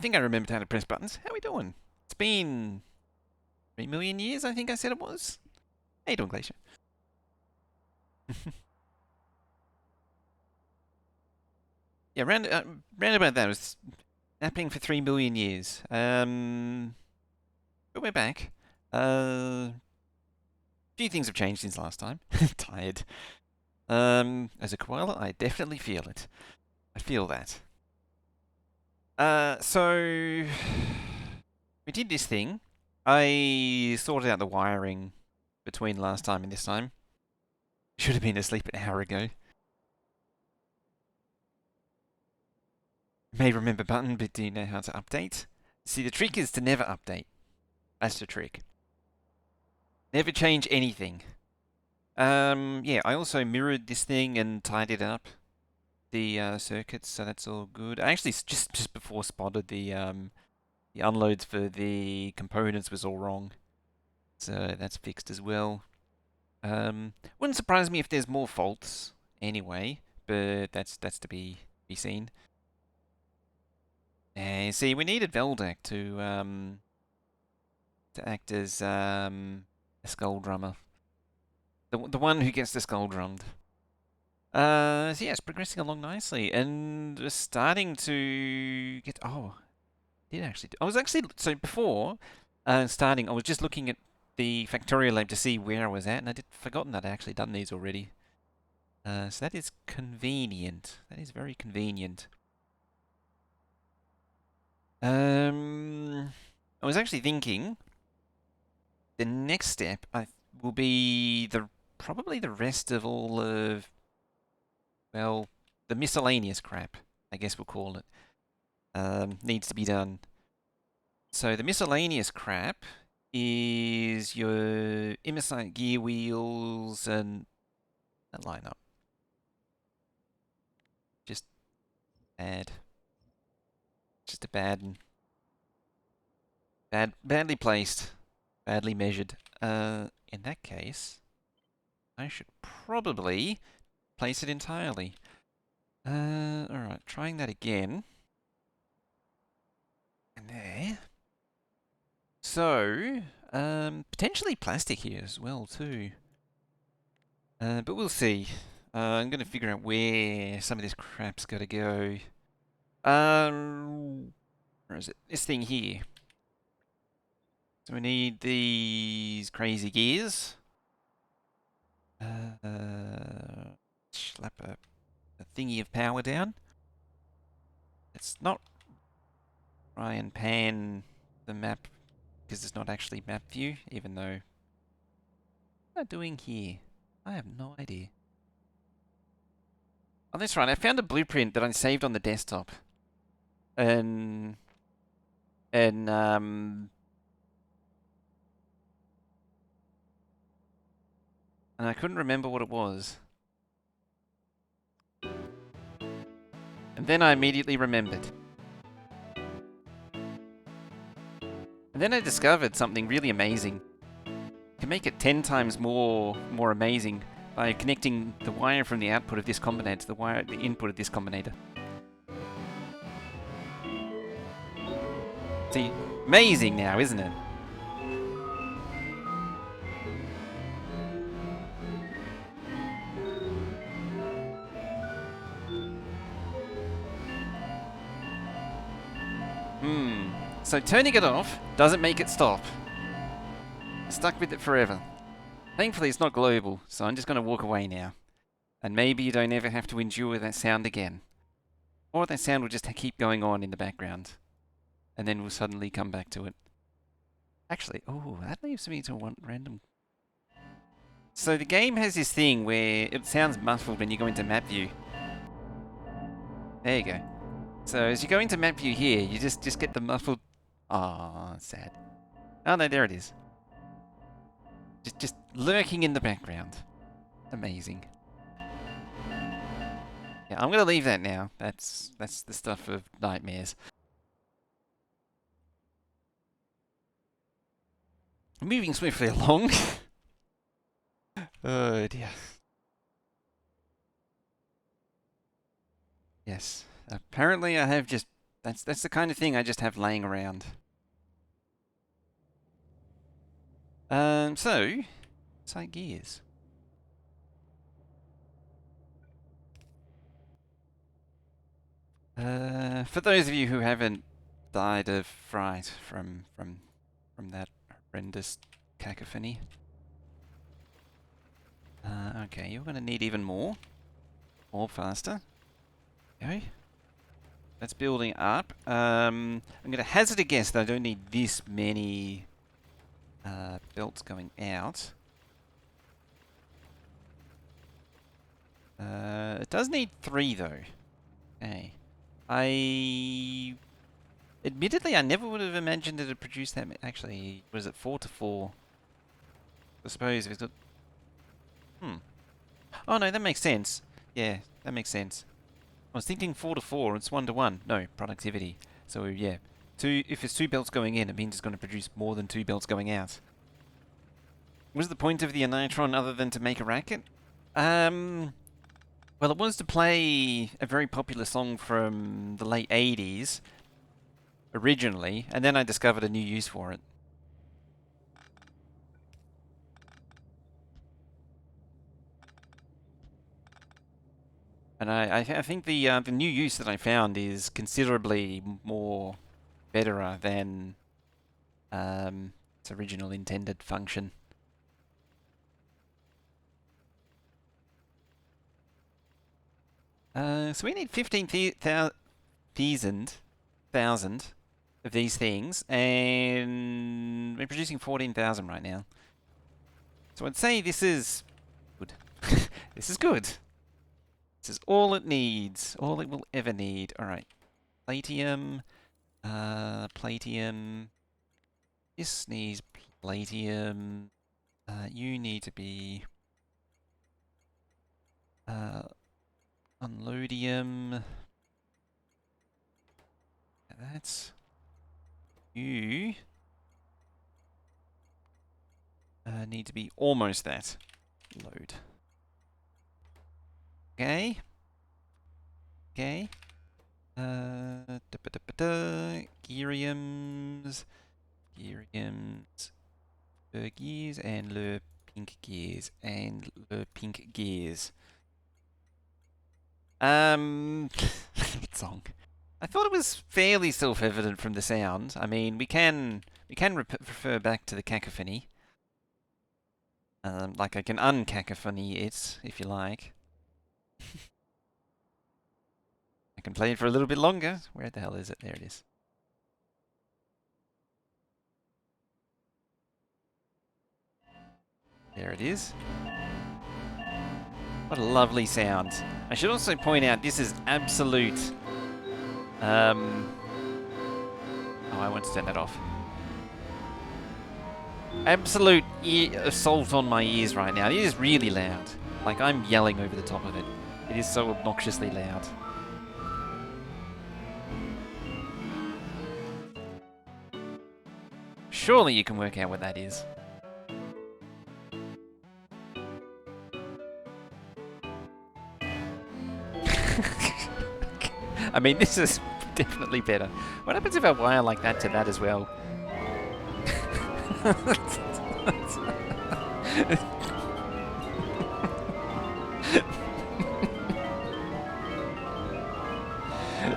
think I remembered how to press buttons. How we doing? It's been 3 million years, I think I said it was. How you doing, Glacier? Yeah, round about that. It was happening for 3 million years. But we're back. A few things have changed since last time. Tired. As a koala, I definitely feel it. I feel that. So we did this thing. I sorted out the wiring between last time and this time. Should have been asleep an hour ago. May remember button, but do you know how to update? See, the trick is to never update. That's the trick. Never change anything. Yeah, I also mirrored this thing and tidied up the circuits, so that's all good. I actually just before spotted the unloads for the components was all wrong, so that's fixed as well. Wouldn't surprise me if there's more faults anyway, but that's to be seen. And see, we needed Veldak to act as a skull drummer, the one who gets the skull drummed. So yeah, it's progressing along nicely, and we're starting to get. Oh, did actually. I was actually so before starting. I was just looking at the Factorio lab to see where I was at, and I'd forgotten that I'd actually done these already. So that is convenient. That is very convenient. I was actually thinking the next step will be probably the rest of all of, well, the miscellaneous crap, I guess we'll call it, needs to be done. So the miscellaneous crap is your Immersite gear wheels and that lineup. Just bad. Just a badly placed, badly measured. In that case, I should probably place it entirely. Alright, trying that again. And there. So, potentially plastic here as well too. But we'll see. I'm going to figure out where some of this crap's got to go. Where is it? This thing here. So we need these crazy gears. Slap a thingy of power down. It's not try and pan the map because it's not actually map view, even though. What am I doing here? I have no idea. Oh, that's right. I found a blueprint that I saved on the desktop. And and I couldn't remember what it was. And then I immediately remembered. And then I discovered something really amazing. You can make it 10 times more amazing by connecting the wire from the output of this combinator to the input of this combinator. See, amazing now, isn't it? So turning it off doesn't make it stop. Stuck with it forever. Thankfully it's not global, so I'm just going to walk away now. And maybe you don't ever have to endure that sound again. Or that sound will just keep going on in the background. And then we'll suddenly come back to it. Actually, oh, that leaves me to one random. So the game has this thing where it sounds muffled when you go into map view. There you go. So as you go into map view here, you just get the muffled. Ah, sad. Oh no, there it is. Just lurking in the background. Amazing. Yeah, I'm gonna leave that now. That's the stuff of nightmares. Moving swiftly along. Oh dear. Yes. Apparently I have just That's the kind of thing I just have laying around. So, side gears. For those of you who haven't died of fright from that horrendous cacophony. Okay, you're going to need even more. More faster. Okay. That's building up. I'm going to hazard a guess that I don't need this many belts going out. It does need 3 though. Okay. Admittedly, I never would have imagined it would produce that. Actually, was it 4 to 4? I suppose if it's got. Oh no, that makes sense. Yeah, that makes sense. I was thinking 4 to 4. It's 1 to 1. No, productivity. So yeah, if it's 2 belts going in, it means it's going to produce more than 2 belts going out. Was the point of the Anitron other than to make a racket? Well, it was to play a very popular song from the late 80s, originally, and then I discovered a new use for it. And I think the new use that I found is considerably more better than its original intended function. So we need 15,000 of these things, and we're producing 14,000 right now. So I'd say this is good. This is good. This is all it needs, all it will ever need. All right, Platium, Platium. This needs Platium. You need to be Unloadium. That's you. Need to be almost that. Load. Okay. Okay. Geariums. Geariums. Le gears and le pink gears. And le pink gears. Song. I thought it was fairly self-evident from the sound. I mean, we can refer back to the cacophony. Like I can uncacophony it, if you like. I can play it for a little bit longer. Where the hell is it? There it is. There it is. What a lovely sound. I should also point out this is absolute... Oh, I want to turn that off. Absolute assault on my ears right now. It is really loud. Like, I'm yelling over the top of it. It is so obnoxiously loud. Surely you can work out what that is. I mean, this is definitely better. What happens if I wire like that to that as well?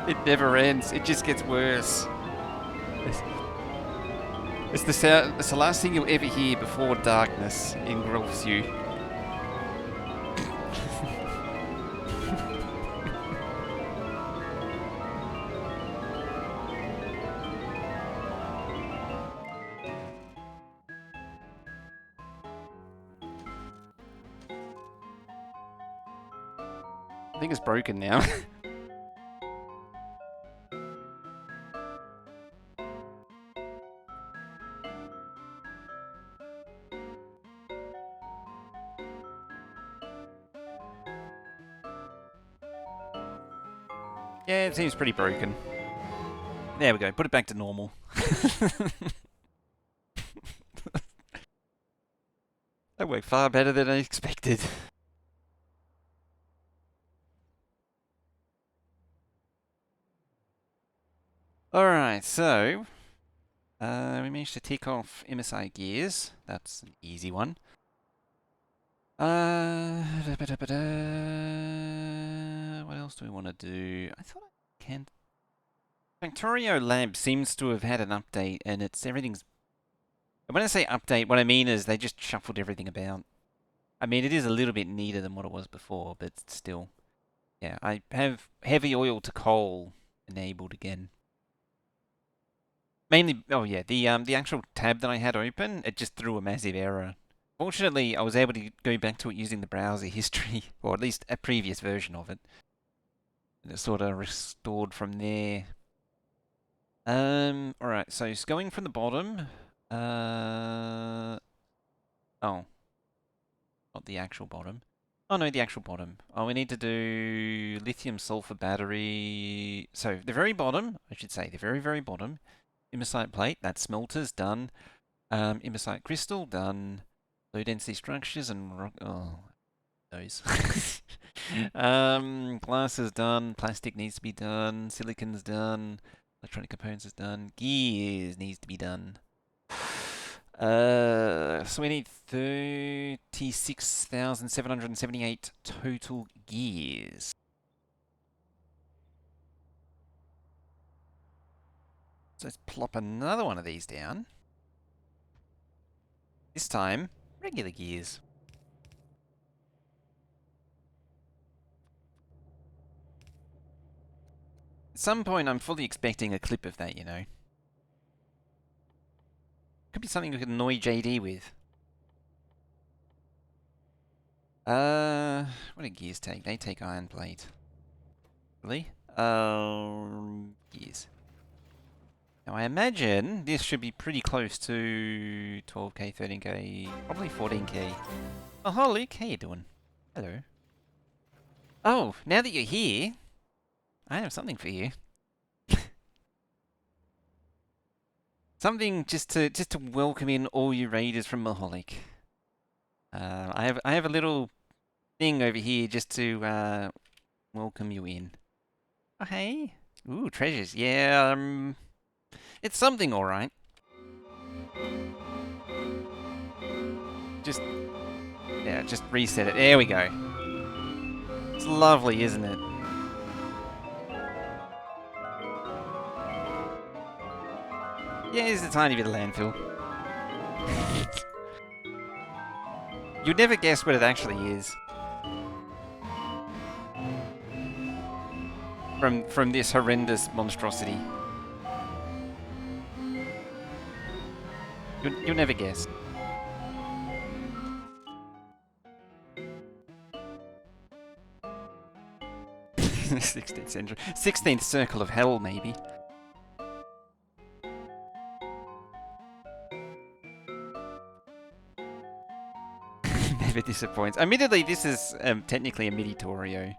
It never ends. It just gets worse. It's the sound. It's the last thing you'll ever hear before darkness engulfs you. I think it's broken now. Yeah, it seems pretty broken. There we go. Put it back to normal. That worked far better than I expected. Alright, so we managed to tick off MSI gears. That's an easy one. What else do we want to do? I thought I can. Factorio Lab seems to have had an update, and everything's. When I say update, what I mean is they just shuffled everything about. I mean, it is a little bit neater than what it was before, but still. Yeah, I have heavy oil to coal enabled again. Mainly, oh yeah, the actual tab that I had open, it just threw a massive error. Fortunately, I was able to go back to it using the browser history, or at least a previous version of it. And it sort of restored from there. Alright, so it's going from the bottom. Oh, not the actual bottom. Oh no, the actual bottom. Oh, we need to do lithium sulfur battery. So the very bottom, I should say, the very, very bottom. Immersite plate, that smelter's done. Immersite crystal, done. Low density structures and rock. Oh, those. Glass is done. Plastic needs to be done. Silicon's done. Electronic components is done. Gears needs to be done. So we need 36,778 total gears. So let's plop another one of these down. This time, regular gears. At some point, I'm fully expecting a clip of that, you know. Could be something we could annoy JD with. What do gears take? They take iron plate. Really? Gears. Now I imagine this should be pretty close to 12k, 13k, probably 14k. Oh, hi Luke, how you doing? Hello. Oh, now that you're here, I have something for you. Something just to welcome in all you raiders from Maholic. I have a little thing over here just to welcome you in. Oh hey. Ooh, treasures. Yeah, it's something alright. Just reset it. There we go. It's lovely, isn't it? Yeah, it's a tiny bit of landfill. You'd never guess what it actually is. From this horrendous monstrosity. You'll never guess. The 16th century. 16th circle of hell, maybe. Never disappoints. Admittedly, this is technically a MIDI Torio.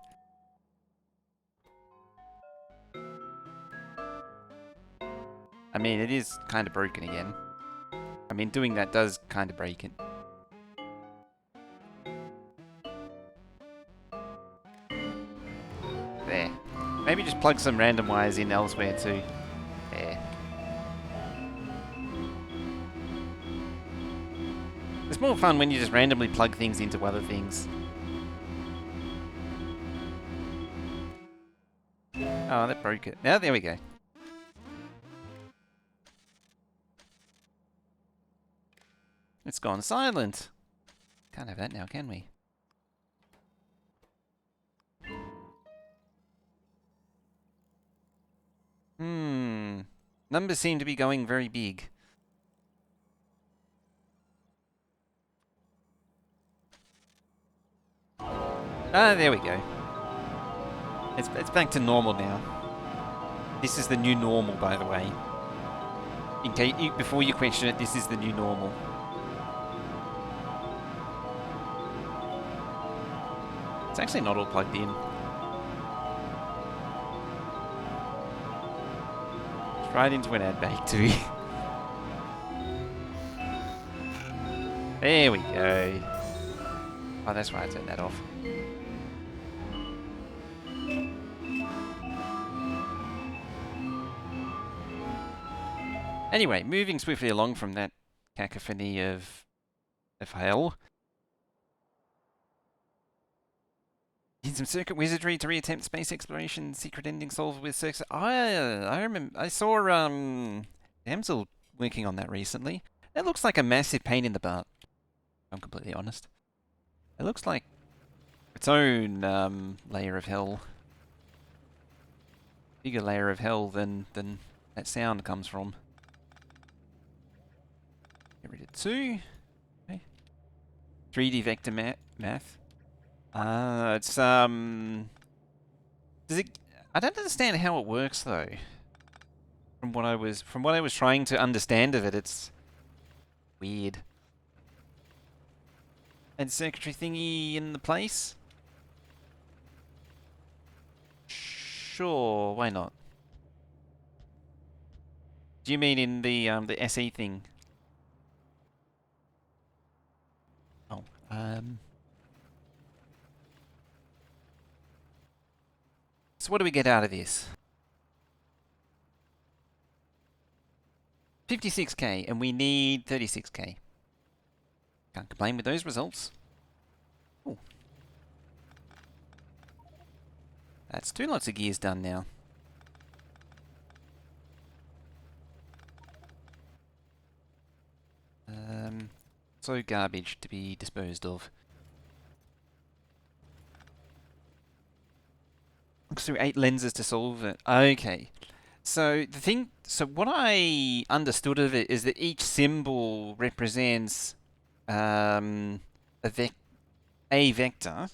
I mean, it is kind of broken again. I mean, doing that does kind of break it. There. Maybe just plug some random wires in elsewhere too. There. It's more fun when you just randomly plug things into other things. Oh, that broke it. Now, there we go. It's gone silent. Can't have that now, can we? Numbers seem to be going very big. Ah, there we go. It's back to normal now. This is the new normal, by the way. In case, before you question it, this is the new normal. It's actually not all plugged in. It's right into an ad bake too. There we go. Oh, that's why I turned that off. Anyway, moving swiftly along from that cacophony of hell. Need some circuit wizardry to reattempt space exploration, secret ending solved with circuits. I remember I saw Damsel working on that recently. It looks like a massive pain in the butt. If I'm completely honest. It looks like its own layer of hell. Bigger layer of hell than that sound comes from. Get rid of 2. Okay. 3D vector math. It's does it? I don't understand how it works though. From what I was trying to understand of it, it's weird. And circuitry thingy in the place? Sure, why not? Do you mean in the SE thing? Oh, so what do we get out of this? 56k, and we need 36k. Can't complain with those results. Ooh. That's 2 lots of gears done now. So garbage to be disposed of. Looks through 8 lenses to solve it. Okay. So what I understood of it is that each symbol represents a vector,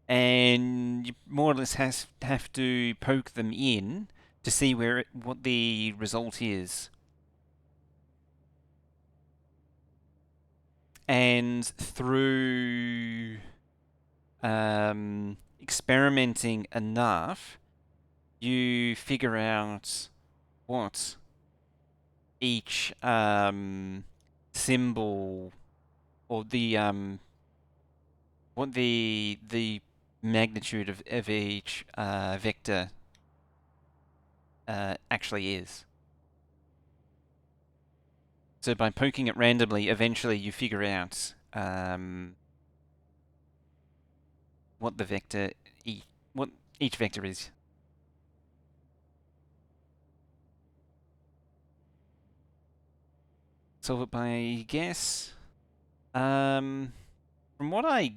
and you more or less have to poke them in to see what the result is. And through experimenting enough, you figure out what each symbol or what the magnitude of each vector actually is. So by poking it randomly, eventually you figure out what the vector what each vector is. Solve it by guess. From what I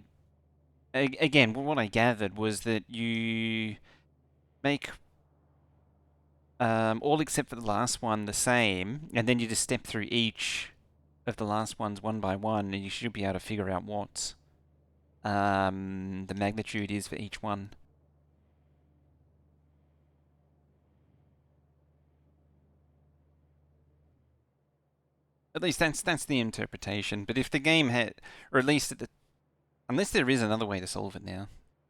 what I gathered was that you make all except for the last one the same, and then you just step through each of the last ones one by one, and you should be able to figure out what the magnitude is for each one. At least that's the interpretation. But if the game had, or at least unless there is another way to solve it now,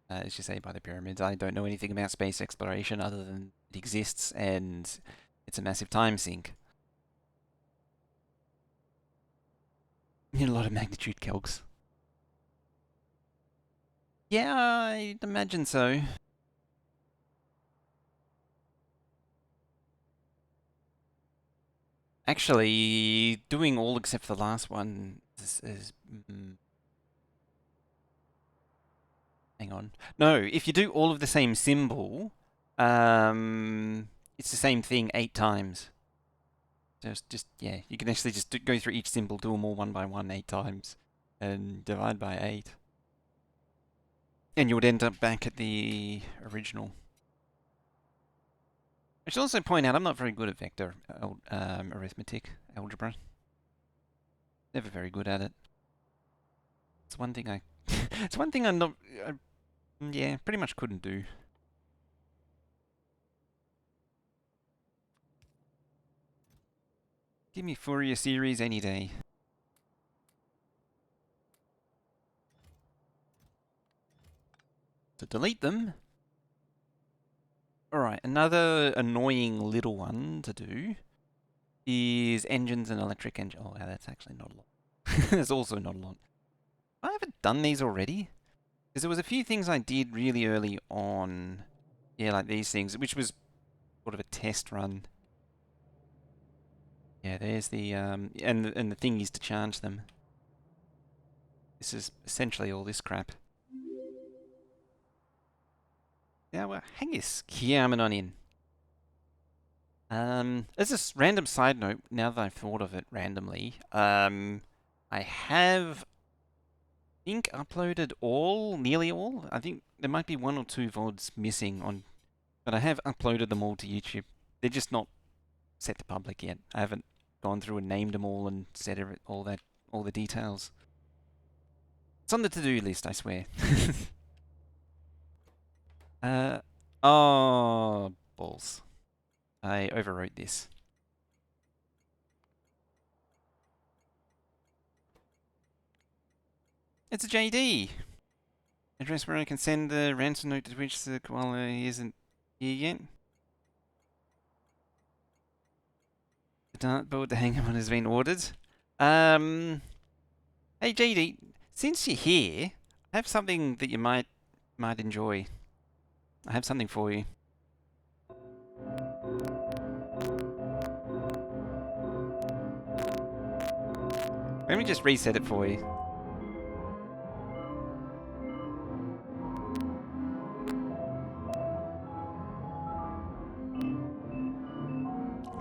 as you say, by the pyramids, I don't know anything about space exploration other than it exists and it's a massive time sink. You need a lot of magnitude calcs. Yeah, I'd imagine so. Actually, doing all except for the last one is hang on. No, if you do all of the same symbol, it's the same thing 8 times. Just yeah, you can actually just go through each symbol, do them all one by one 8 times, and divide by 8. And you would end up back at the original. I should also point out I'm not very good at vector arithmetic, algebra. Never very good at it. It's one thing it's one thing I'm not... yeah, pretty much couldn't do. Give me Fourier series any day. To delete them. Alright, another annoying little one to do is engines and electric engine. Oh, that's actually not a lot. There's also not a lot. I haven't done these already. Because there was a few things I did really early on. Yeah, like these things, which was sort of a test run. Yeah, there's the and the thing is to charge them. This is essentially all this crap. Yeah, well, hangis kiaman on in. As a random side note, now that I've thought of it randomly, I have, I think, uploaded all, nearly all. I think there might be one or two VODs missing on, but I have uploaded them all to YouTube. They're just not set to public yet. I haven't gone through and named them all and said all the details. It's on the to-do list, I swear. Oh, balls. I overwrote this. It's a JD! Address where I can send the ransom note to which the koala isn't here yet. The dartboard to hang on has been ordered. Hey JD, since you're here, I have something that you might enjoy. I have something for you. Let me just reset it for you.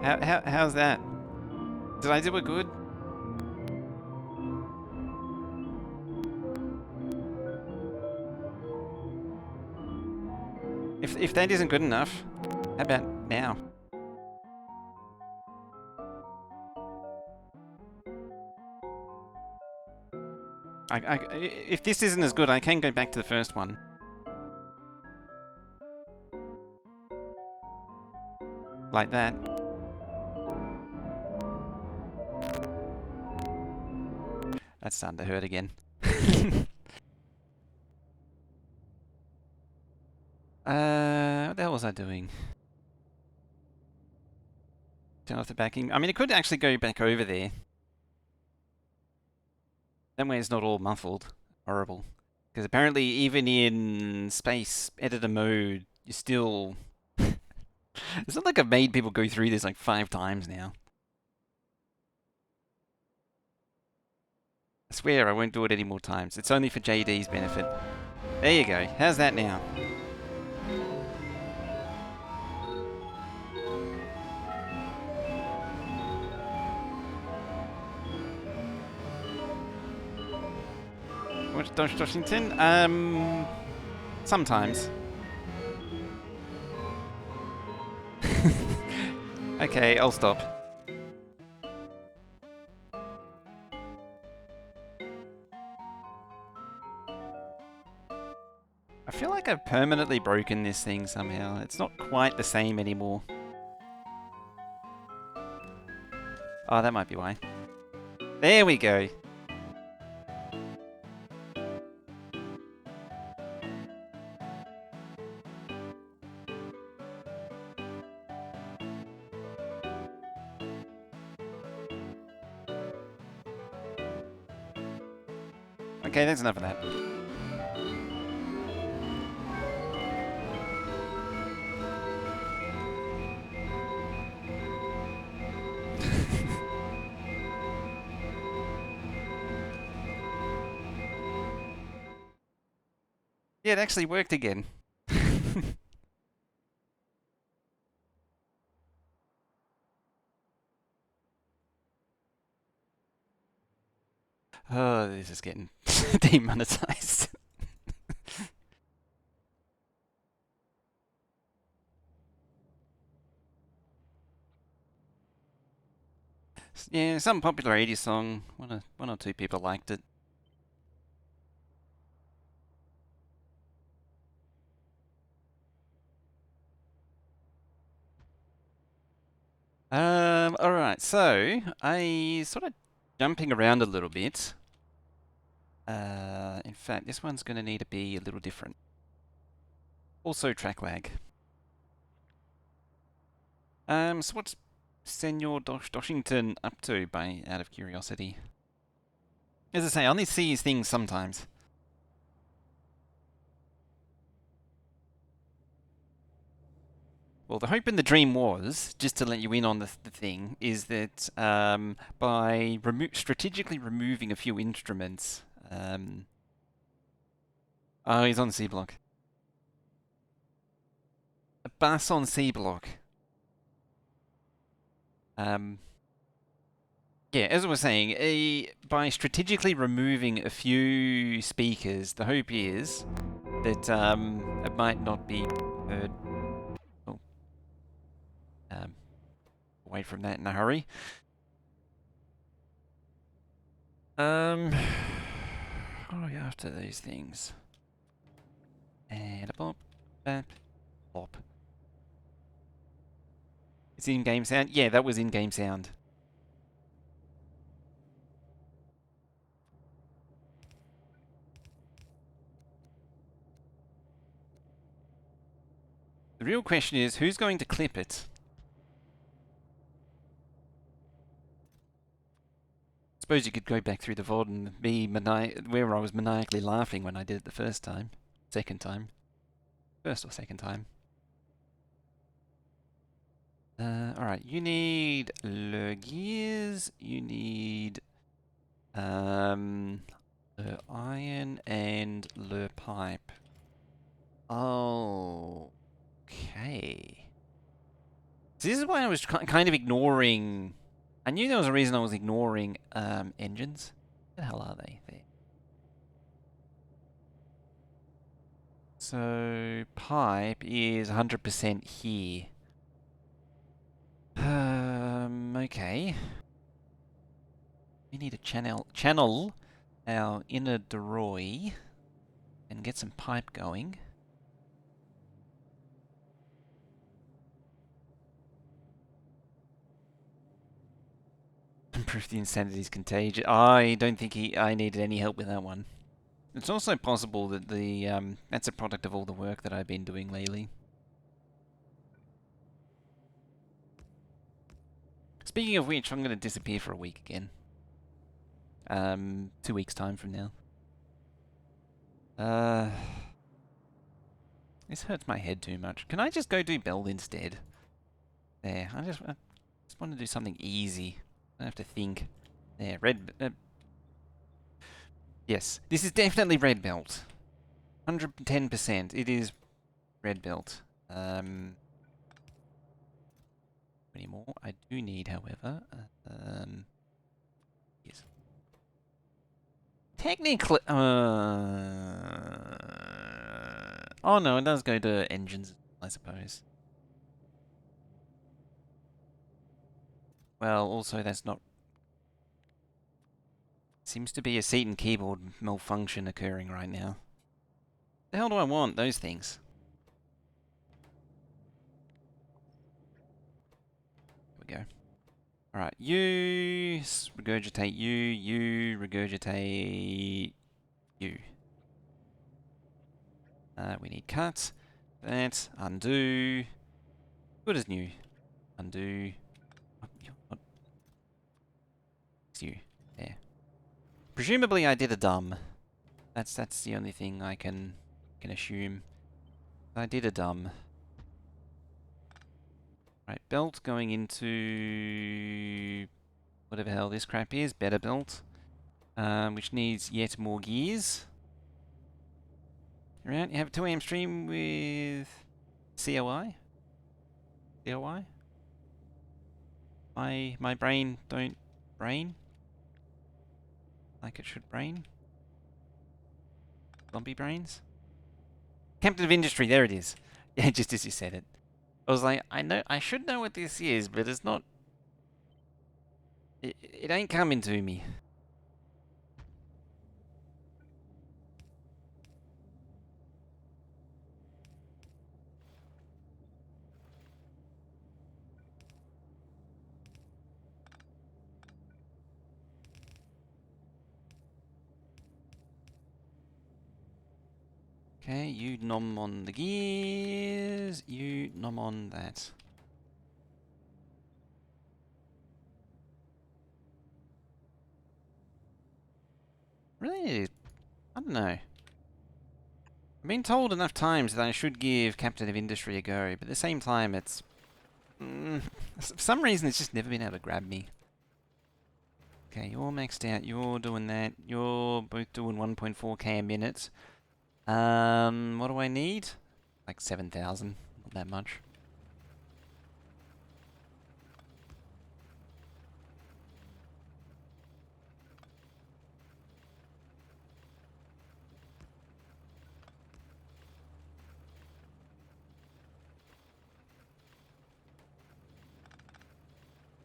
How's that? Did I do it good? If that isn't good enough, how about now? If this isn't as good, I can go back to the first one. Like that. That's starting to hurt again. What the hell was I doing? Turn off the backing. I mean, it could actually go back over there. That way it's not all muffled. Horrible. Because apparently even in space editor mode, you still... It's not like I've made people go through this like 5 times now. I swear I won't do it any more times. It's only for JD's benefit. There you go. How's that now? What's Washington? Sometimes. Okay, I'll stop. I feel like I've permanently broken this thing somehow. It's not quite the same anymore. Oh, that might be why. There we go. Okay, that's enough of that. Yeah, it actually worked again. Oh, this is getting demonetized. Yeah, some popular 80s song. One or two people liked it. Alright, so I sort of jumping around a little bit. In fact, this one's going to need to be a little different. Also track lag. So what's Senor Doshington up to, out of curiosity? As I say, I only see his things sometimes. Well, the hope and the dream was, just to let you in on the thing, is that by strategically removing a few instruments. Oh, he's on C block. A bus on C block. Yeah, as I was saying, by strategically removing a few speakers, the hope is that it might not be heard. Oh, away from that in a hurry. What are we after these things? And a bop, bap, bop. It's in-game sound? Yeah, that was in-game sound. The real question is, who's going to clip it? I suppose you could go back through the VOD and be where I was maniacally laughing when I did it the first time. Second time. First or second time. Alright, you need le gears, you need le iron and le pipe. Oh, okay. So this is why I was kind of ignoring. I knew there was a reason I was ignoring engines. Where the hell are they? There. So pipe is 100% here. Okay. We need to channel our inner Deroy and get some pipe going. Proof the insanity is contagious. I don't think I needed any help with that one. It's also possible that that's a product of all the work that I've been doing lately. Speaking of which, I'm going to disappear for a week again. 2 weeks time from now. This hurts my head too much. Can I just go do build instead? There, I just want to do something easy. I don't have to think. There, red. Yes, this is definitely red belt. 110%. It is red belt. Any more? I do need, however. Yes. Technically, oh no, it does go to engines, I suppose. Well, also that's not. Seems to be a seat and keyboard malfunction occurring right now. The hell do I want those things? There we go. Alright, you regurgitate you regurgitate you. We need cut. That, undo. Good as new. Undo. It's you. There. Presumably I did a dumb. That's the only thing I can assume. I did a dumb. Right, belt going into whatever hell this crap is, better belt. Which needs yet more gears. Right, you have a 2 AM stream with COI? COI? My brain don't brain? Like it should brain? Zombie brains? Captain of Industry, there it is. Yeah, just as you said it. I was like, I should know what this is, but it's not. It ain't coming to me. Okay, you nom on the gears, you nom on that. Really? I don't know. I've been told enough times that I should give Captain of Industry a go, but at the same time, it's... for some reason, it's just never been able to grab me. Okay, you're maxed out, you're doing that, you're both doing 1.4k a minute. What do I need? Like 7,000, not that much.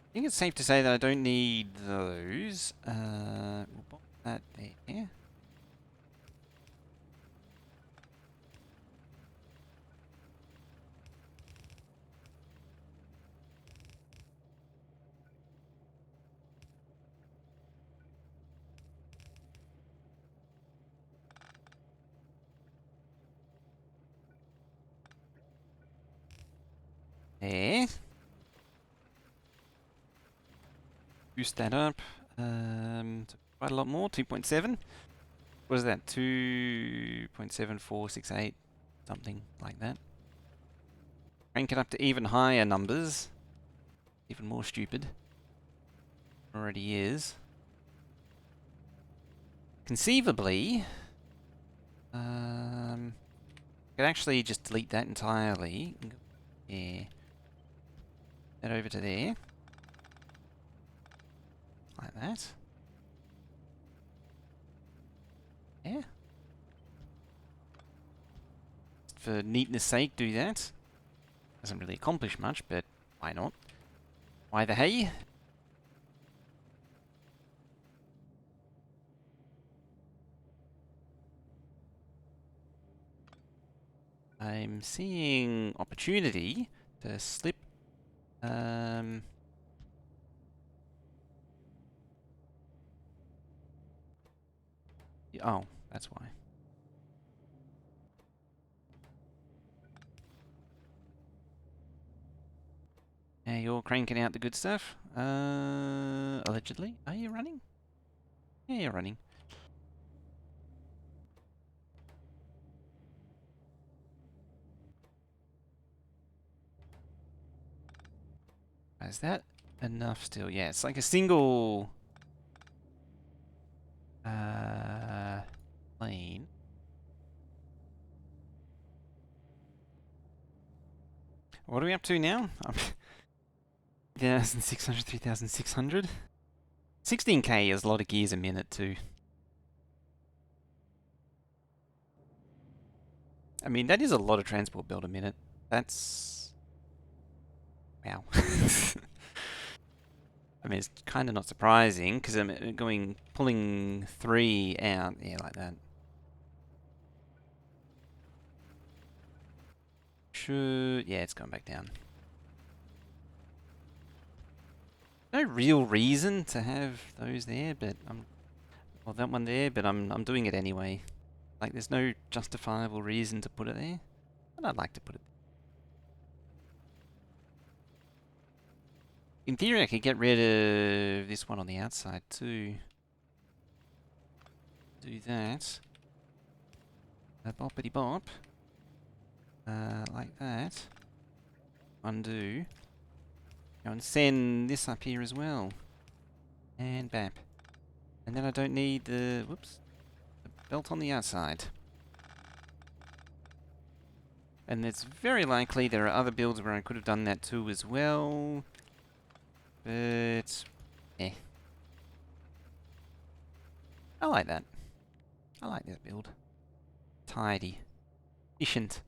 I think it's safe to say that I don't need those. We'll pop that there. There. Boost that up. To quite a lot more. 2.7. What is that? 2.7468. Something like that. Crank it up to even higher numbers. Even more stupid. Already is. Conceivably, I could actually just delete that entirely. Yeah. That over to there. Like that. Yeah. For neatness sake, do that. Doesn't really accomplish much, but why not? Why the hey? I'm seeing opportunity to slip. Oh, that's why. Yeah, you're cranking out the good stuff. Allegedly. Are you running? Yeah, you're running. Is that enough still? Yeah, it's like a single lane. What are we up to now? 3,600, 3,600. 16k is a lot of gears a minute too. I mean, that is a lot of transport build a minute. That's... wow. I mean, it's kind of not surprising, because I'm pulling 3 out, yeah, like that. Should... yeah, it's going back down. No real reason to have those there, but well, that one there, but I'm doing it anyway. Like, there's no justifiable reason to put it there, but I'd like to put it. In theory, I could get rid of this one on the outside too. Do that. Boppity bop. Like that. Undo. Go and send this up here as well. And bap. And then I don't need the, whoops, the belt on the outside. And it's very likely there are other builds where I could have done that too as well. But, eh. I like that. I like that build. Tidy. Efficient.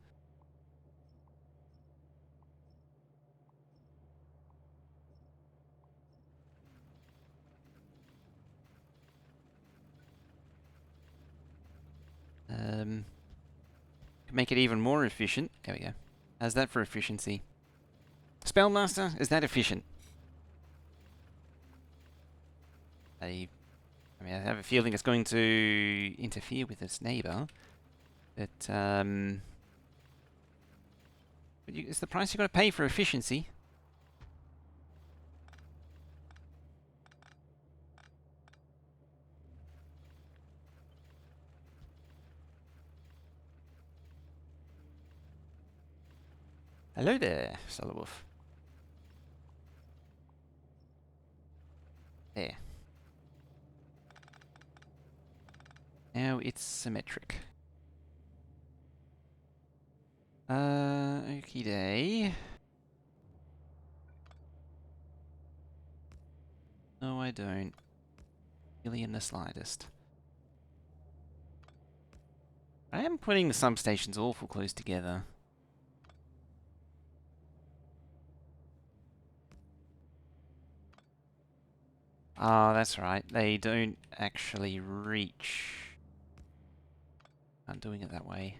Make it even more efficient. There we go. How's that for efficiency? Spellmaster, is that efficient? I mean, I have a feeling it's going to interfere with its neighbour. But, it's the price you've got to pay for efficiency. Hello there, Solowolf. There. Now it's symmetric. Okie day. No, I don't. Really in the slightest. I am putting the substations awful close together. Ah, that's right. They don't actually reach. I'm doing it that way.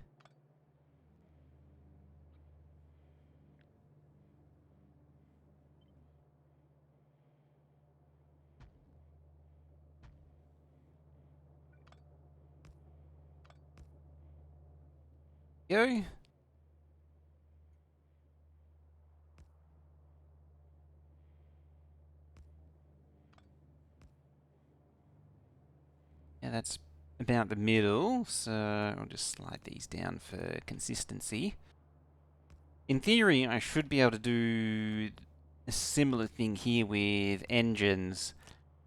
Go. Yeah, that's about the middle, so I'll just slide these down for consistency. In theory, I should be able to do a similar thing here with engines,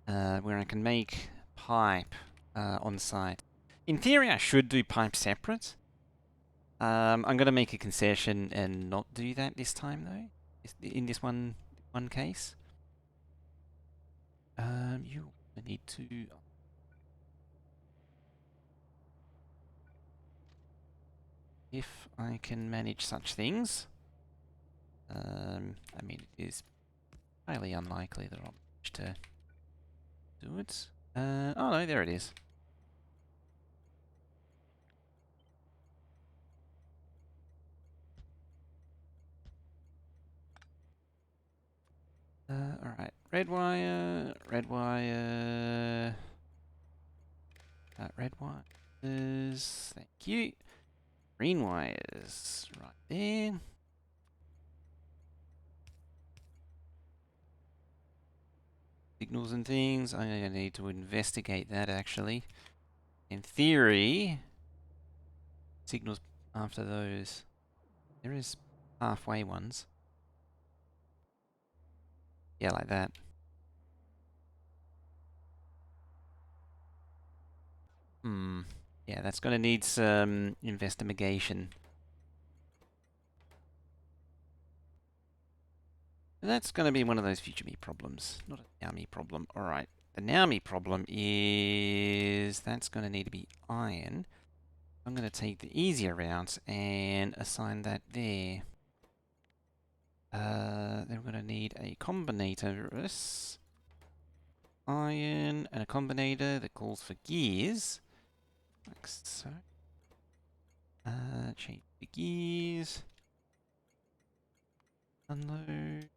where I can make pipe on site. In theory, I should do pipe separate. I'm going to make a concession and not do that this time, though, in this one case. You need to... If I can manage such things. I mean, it is highly unlikely that I'll manage to do it. Oh no, there it is. Alright. Red wire, red wire. Red wires. Thank you. Green wires. Right there. Signals and things. I'm going to need to investigate that actually. In theory, signals after those. There is halfway ones. Yeah, like that. Yeah, that's going to need some investigation. That's going to be one of those future me problems, not a now me problem. Alright, the now me problem is that's going to need to be iron. I'm going to take the easier route and assign that there. Then we're going to need a combinator, iron, and a combinator that calls for gears. Like so. Change the gears. Unload.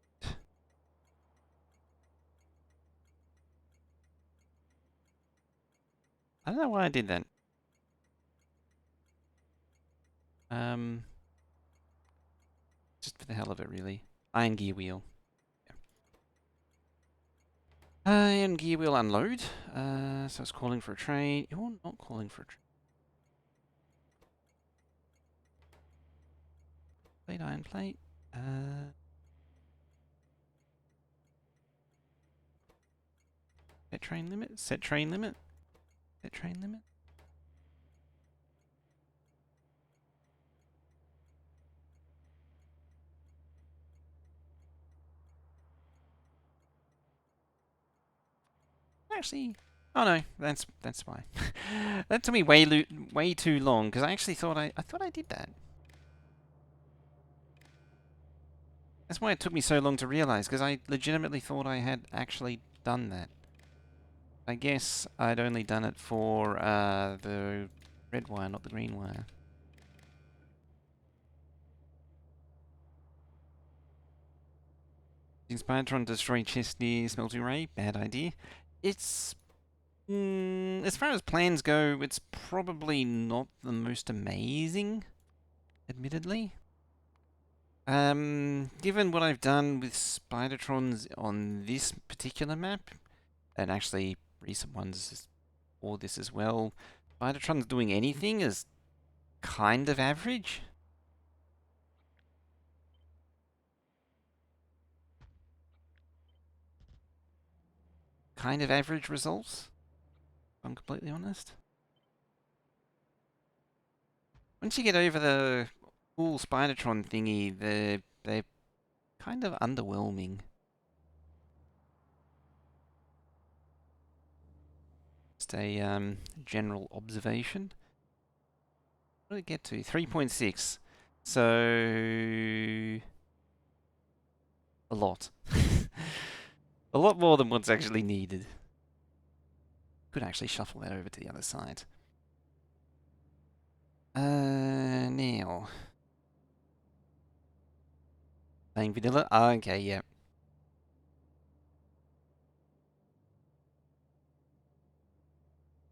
I don't know why I did that. Just for the hell of it, really. Iron gear wheel. Iron gear wheel unload. So it's calling for a train. You're not calling for a train. Plate, iron plate. Set train limit. Set train limit. Set train limit. Actually, oh no, that's fine. That took me way too long because I actually thought I thought I did that. That's why it took me so long to realize because I legitimately thought I had actually done that. I guess I'd only done it for the red wire, not the green wire. Spidertron destroy Chesney smelting ray. Bad idea. It's as far as plans go, it's probably not the most amazing, admittedly. Given what I've done with Spidertrons on this particular map, and actually recent ones for this as well, Spidertrons doing anything is kind of average. kind of average results, if I'm completely honest. Once you get over the full Spidertron thingy, they're kind of underwhelming. Just a general observation. What did it get to? 3.6. So a lot. A lot more than what's actually needed. Could actually shuffle that over to the other side. Now. Playing vanilla? Okay, yeah.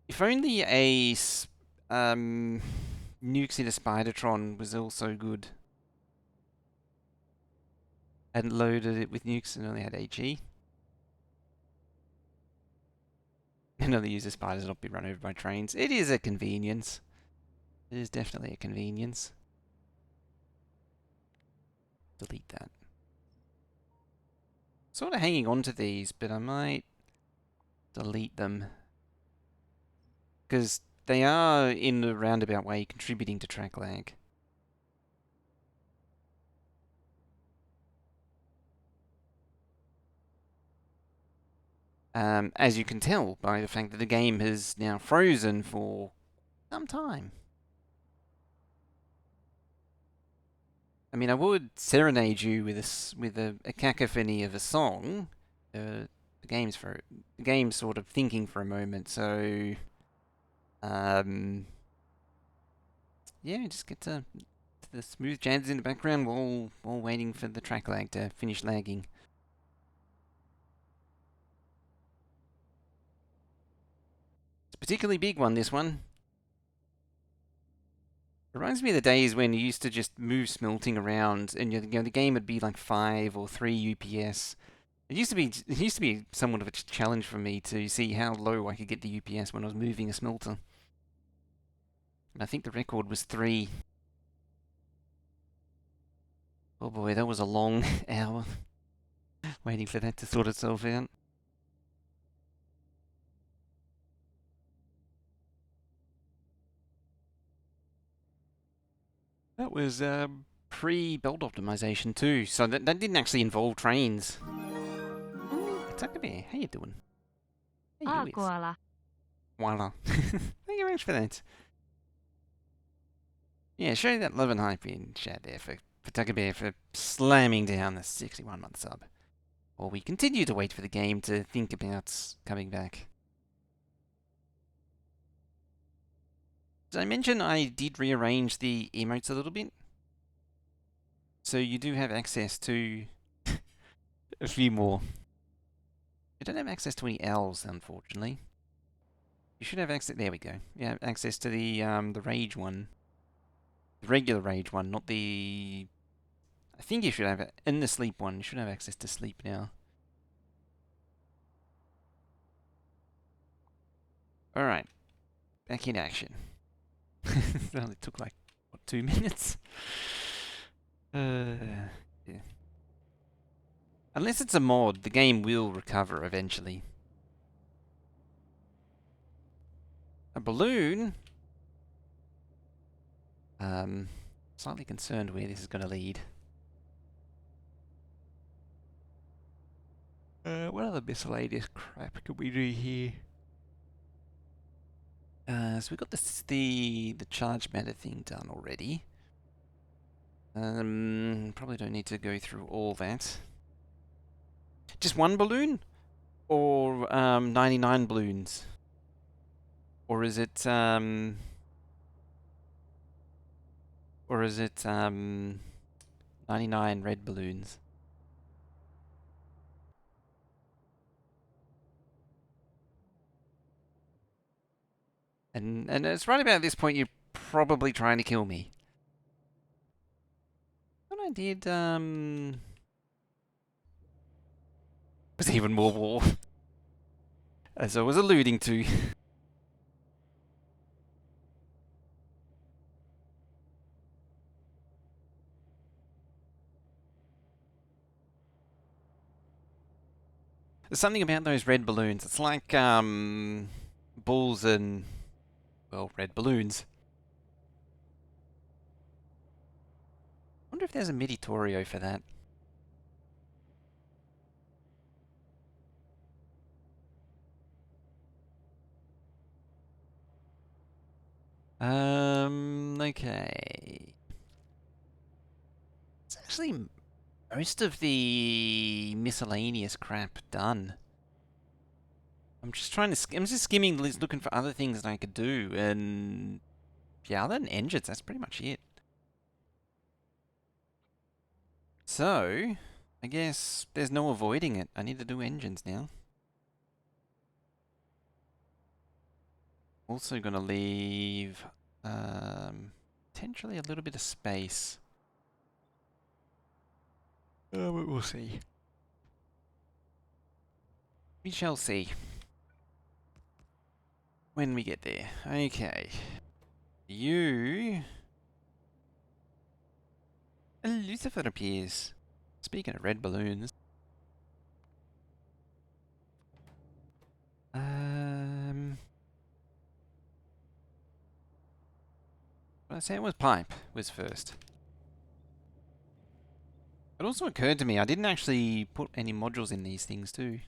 If only Nukes in a Spidertron was also good. Hadn't loaded it with Nukes and only had AG. And only uses spiders not be run over by trains. It is a convenience. It is definitely a convenience. Delete that. Sort of hanging on to these, but I might delete them. Because they are, in a roundabout way, contributing to track lag. As you can tell by the fact that the game has now frozen for some time. I mean, I would serenade you with a cacophony of a song. The game's sort of thinking for a moment, so yeah, just get to the smooth jazz in the background while waiting for the track lag to finish lagging. It's a particularly big one, this one. Reminds me of the days when you used to just move smelting around, and the game would be like 5 or 3 UPS. It used to be somewhat of a challenge for me to see how low I could get the UPS when I was moving a smelter. And I think the record was 3. Oh boy, that was a long hour waiting for that to sort itself out. That was pre-belt optimization too, so that didn't actually involve trains. Takame, how you doing? How you doing? Koala. Voila. Thank you very much for that. Yeah, show that love and hype in chat there for Takame for slamming down the 61-month sub. While we continue to wait for the game to think about coming back. Did I mention I did rearrange the emotes a little bit? So you do have access to a few more. You don't have access to any L's, unfortunately. You should have access. There we go. You have access to the rage one, the regular rage one, not the. I think you should have it in the sleep one. You should have access to sleep now. All right, back in action. It only took like what, 2 minutes. Yeah. Unless it's a mod, the game will recover eventually. A balloon? Slightly concerned where this is going to lead. What other miscellaneous crap could we do here? So we've got the charge matter thing done already. Probably don't need to go through all that. Just one balloon? Or 99 balloons? Or is it 99 red balloons? And it's right about this point you're probably trying to kill me. What I did was even more war. As I was alluding to. There's something about those red balloons. It's like balls and, well, red balloons. I wonder if there's a Meditorio for that. Okay. It's actually most of the miscellaneous crap done. I'm just trying to. I'm just skimming the list, looking for other things that I could do, and yeah, other than engines, that's pretty much it. So, I guess there's no avoiding it. I need to do engines now. Also gonna leave potentially a little bit of space. We'll see. We shall see when we get there. Okay. You... A Lucifer appears. Speaking of red balloons. What did I say? It was pipe was first. It also occurred to me I didn't actually put any modules in these things too.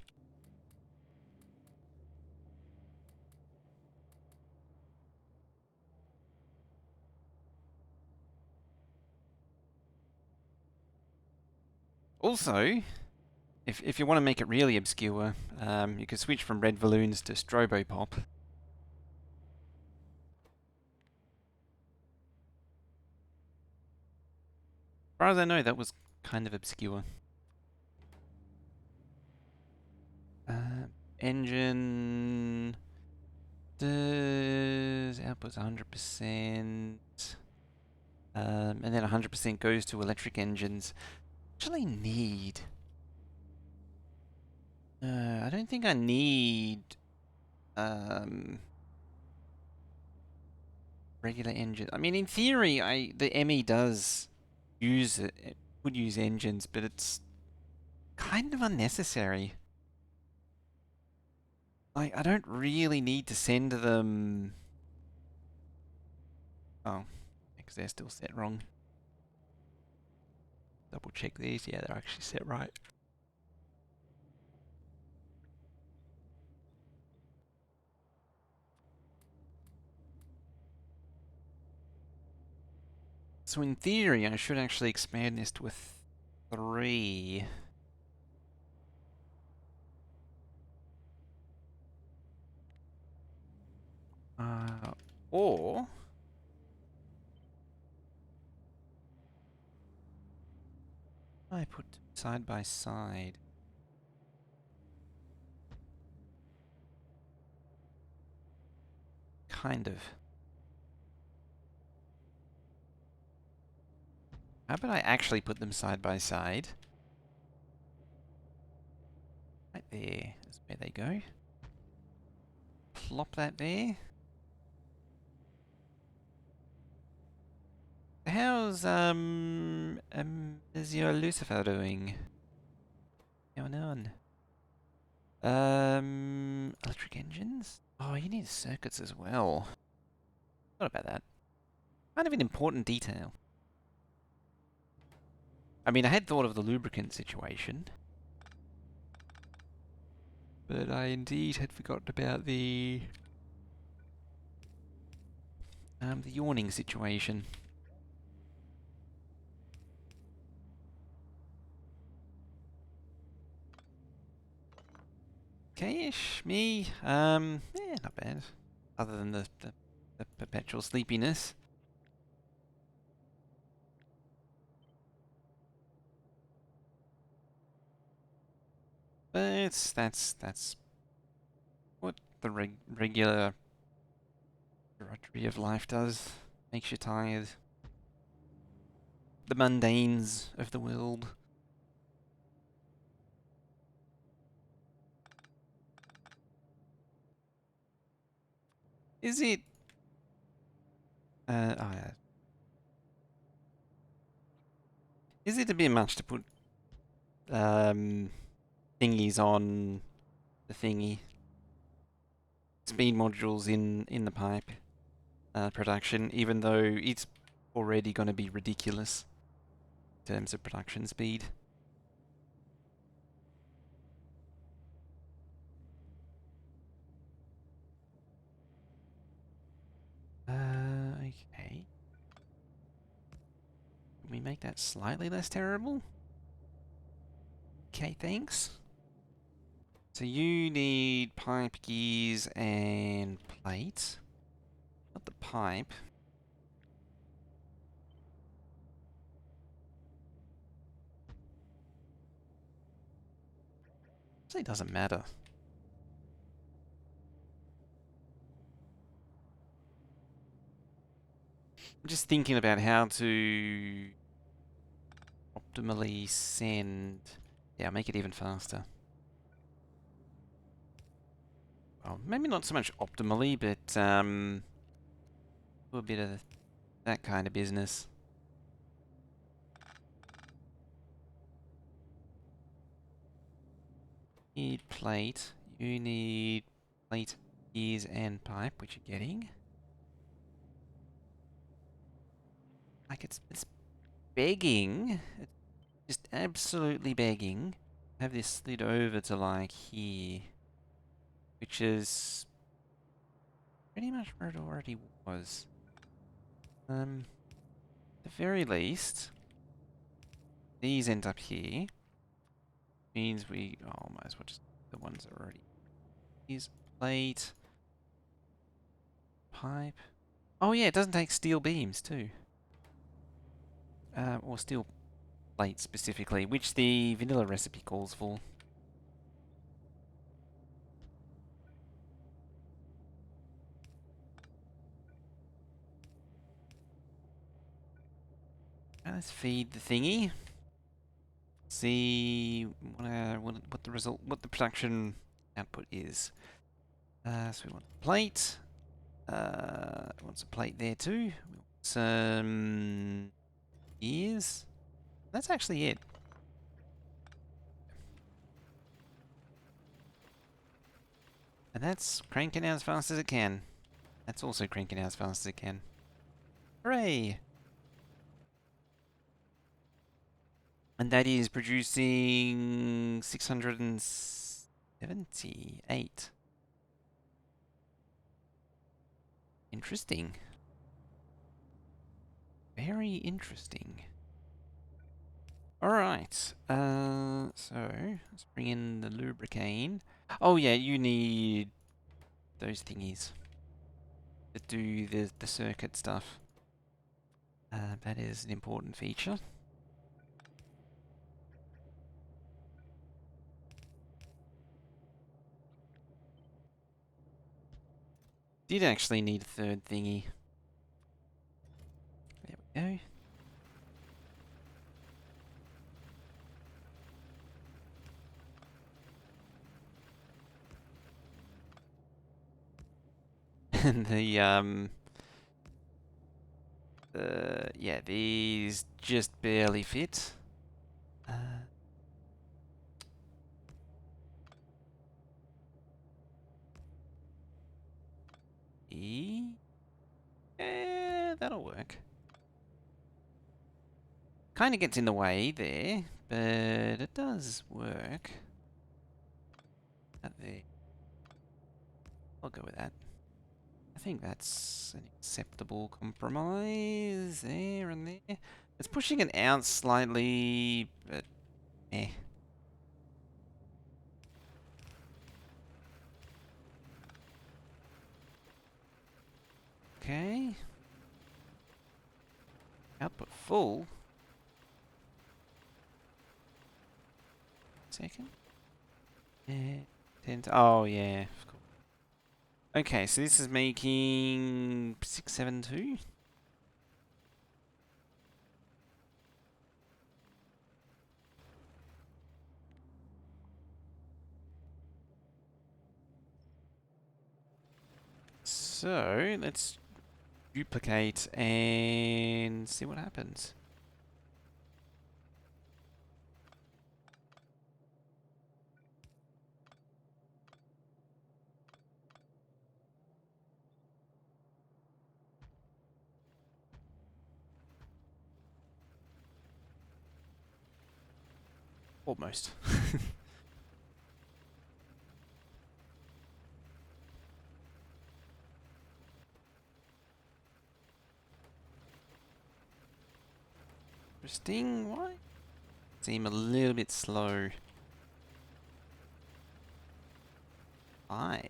Also, if you want to make it really obscure, you could switch from red balloons to strobo pop. As far as I know, that was kind of obscure. Engine does output's 100%, and then 100% goes to electric engines. Actually, need. I don't think I need regular engine. I mean, in theory, the ME does use it. It would use engines, but it's kind of unnecessary. Like, I don't really need to send them. Oh, because they're still set wrong. Double check these. Yeah, they're actually set right. So in theory, I should actually expand this to a 3. Or I put side by side. Kind of. How about I actually put them side by side? Right there. That's where they go. Plop that there. How's is your Lucifer doing? Going on? Electric engines? Oh, you need circuits as well. What about that? Kind of an important detail. I mean, I had thought of the lubricant situation, but I indeed had forgotten about the yawning situation. Okay-ish, me. Yeah, not bad. Other than the perpetual sleepiness. But that's what the regular drudgery of life does. Makes you tired. The mundanes of the world. Is it? Oh yeah. Is it a bit much to put thingies on the thingy. Speed modules in the pipe production, even though it's already going to be ridiculous in terms of production speed. Okay. Can we make that slightly less terrible? Okay, thanks. So you need pipe gears and plates. Not the pipe. Actually, doesn't matter. I'm just thinking about how to optimally send. Yeah, make it even faster. Well, maybe not so much optimally, but do a bit of that kind of business. Need plate. You need plate, gears, and pipe, which you're getting. Like it's begging. It's just absolutely begging. Have this slid over to like here, which is pretty much where it already was. At the very least, these end up here. Means we might as well just the ones that are already. Here's plate, pipe. Oh yeah, it doesn't take steel beams too. Or steel plate specifically, which the vanilla recipe calls for. Let's feed the thingy. See what the result, what the production output is. So we want a plate. Wants a plate there too. We want some gears. That's actually it. And that's cranking out as fast as it can. That's also cranking out as fast as it can. Hooray! And that is producing 678. Interesting. Very interesting. Alright, so let's bring in the lubricane. Oh yeah, you need those thingies that do the circuit stuff. That is an important feature. Did actually need a third thingy. There we go. And yeah, these just barely fit. Yeah, that'll work. Kind of gets in the way there, but it does work. That there. I'll go with that. I think that's an acceptable compromise there and there. It's pushing it out slightly, but eh. Okay. Output full. Second. Yeah. Oh yeah. Of course. Okay, so this is making 672. So let's duplicate and see what happens. Almost. Interesting. Why? Seem a little bit slow. 5.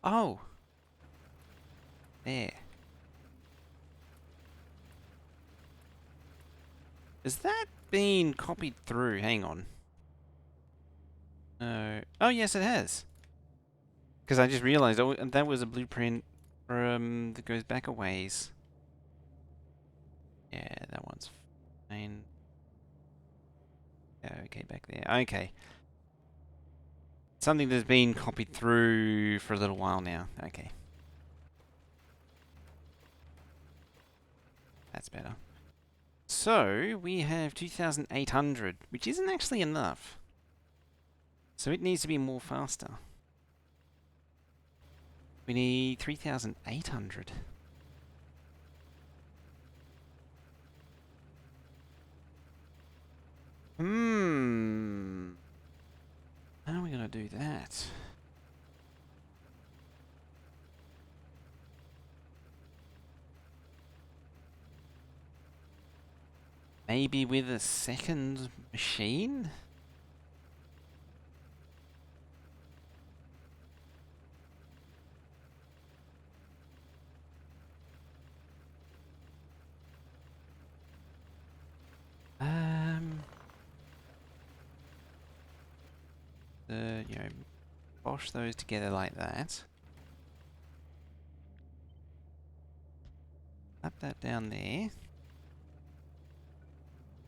Oh. There. Has that been copied through? Hang on. No. Oh, yes, it has. Because I just realized that was a blueprint from that goes back a ways. Yeah, that one's fine. Yeah, okay, back there. Okay. Something that's been copied through for a little while now. Okay. That's better. So, we have 2,800, which isn't actually enough. So it needs to be more faster. We need 3,800. How are we going to do that? Maybe with a second machine? You know, bosh those together like that. Slap that down there.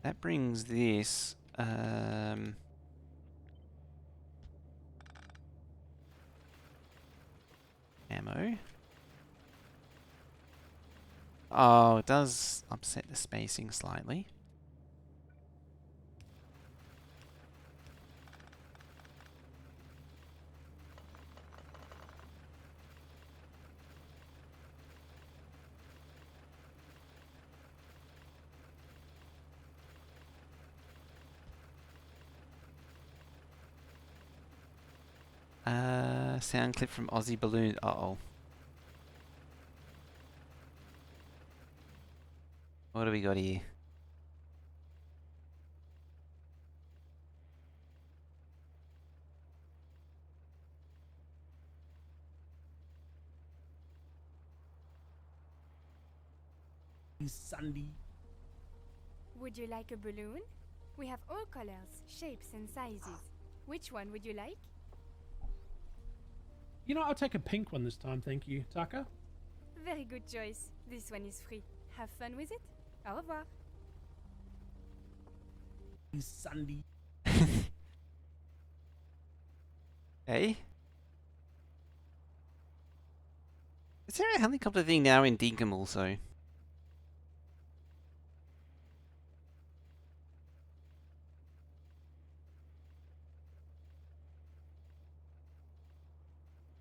That brings this, ammo. Oh, it does upset the spacing slightly. Sound clip from Aussie Balloon. Uh-oh. What do we got here? Sunday. Would you like a balloon? We have all colors, shapes and sizes. Which one would you like? You know, I'll take a pink one this time, thank you, Taka. Very good choice. This one is free. Have fun with it. Au revoir. Sunday. Hey? Is there a helicopter thing now in Deacon also?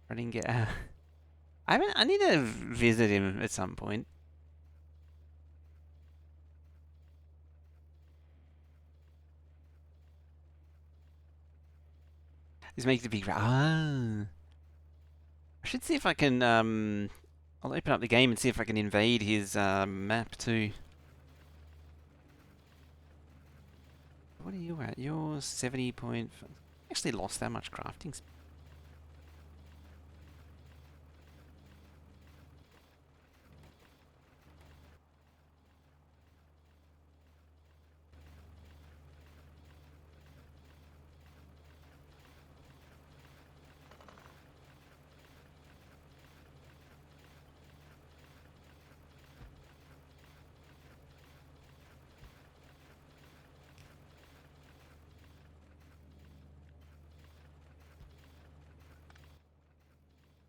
I didn't get. I need to visit him at some point. This makes it big. Ah. I should see if I can. I'll open up the game and see if I can invade his map too. What are you at? You're 70 point. Actually lost that much crafting speed.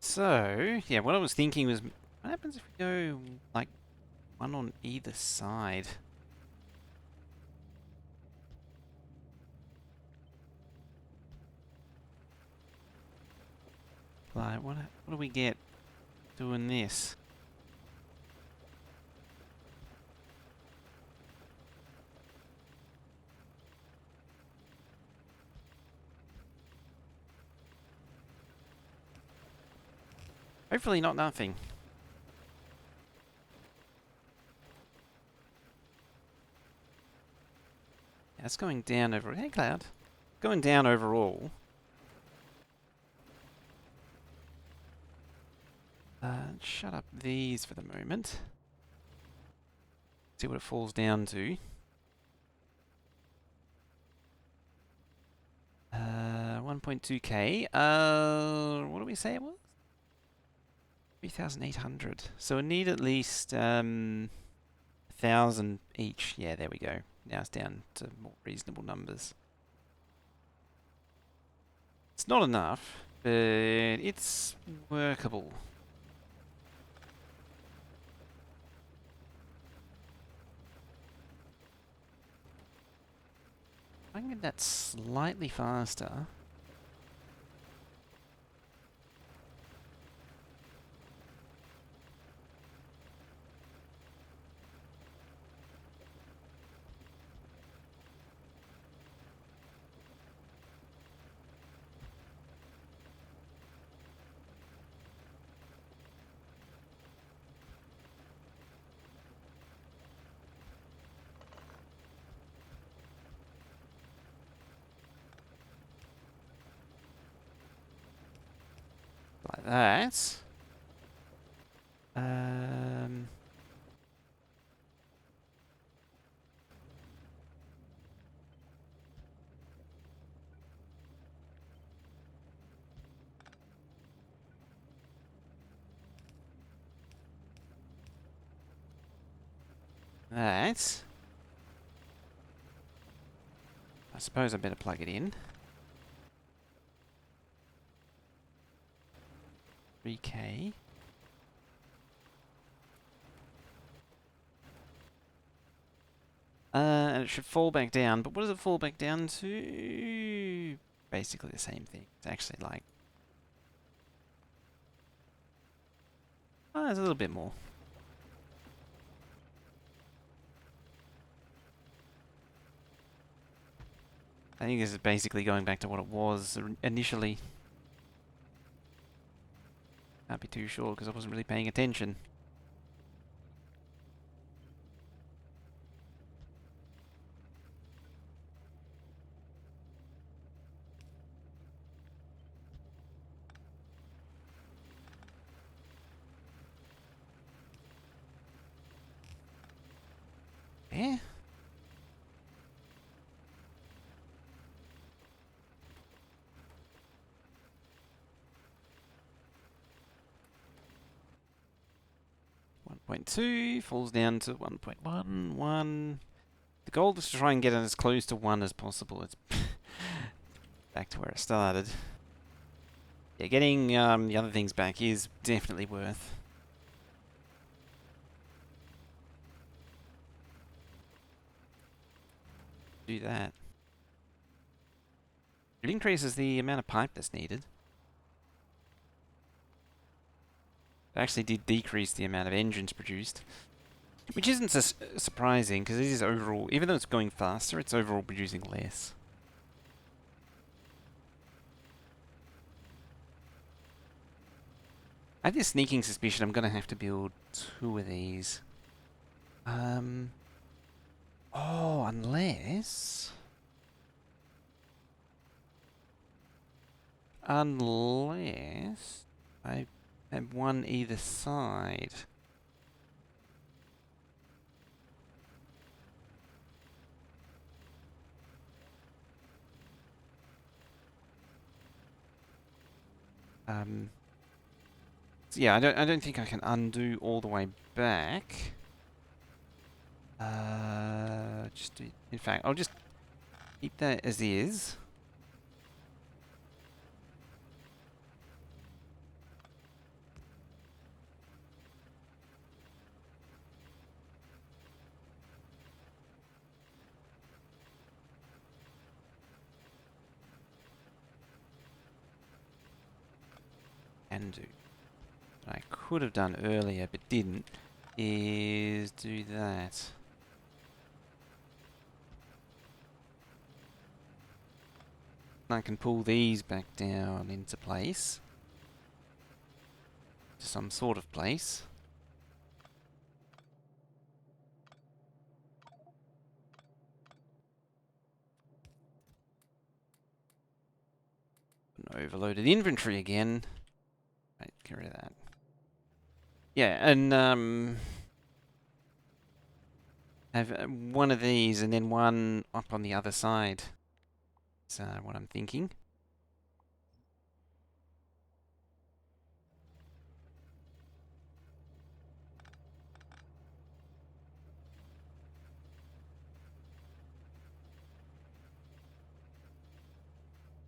So, yeah, what I was thinking was, what happens if we go, like, one on either side? like? What do we get doing this? Hopefully not nothing. Yeah, it's going down over... Hey, Cloud. Going down overall. Shut up these for the moment. See what it falls down to. 1.2k. What do we say it was? 3,800. So we need at least 1,000 each. Yeah, there we go. Now it's down to more reasonable numbers. It's not enough, but it's workable. I can get that slightly faster. Like that. That. I suppose I better plug it in. 3k. And it should fall back down, but what does it fall back down to? Basically the same thing. It's actually like... Oh, there's a little bit more. I think this is basically going back to what it was initially. Can't be too sure because I wasn't really paying attention. Yeah. .2 falls down to 1.11. The goal is to try and get it as close to 1 as possible. It's back to where it started. Yeah, getting the other things back is definitely worth. Do that. It increases the amount of pipe that's needed. It actually did decrease the amount of engines produced. Which isn't surprising, because it is overall, even though it's going faster, it's overall producing less. I have this sneaking suspicion I'm going to have to build 2 of these. Oh, unless... Unless... I have 1 either side. So yeah, I don't think I can undo all the way back. In fact, I'll just keep that as is. can do, that I could have done earlier but didn't, is do that. I can pull these back down into place. To some sort of place. An overloaded inventory again. Right, get rid of that. Yeah, and have one of these and then one up on the other side. Is what I'm thinking.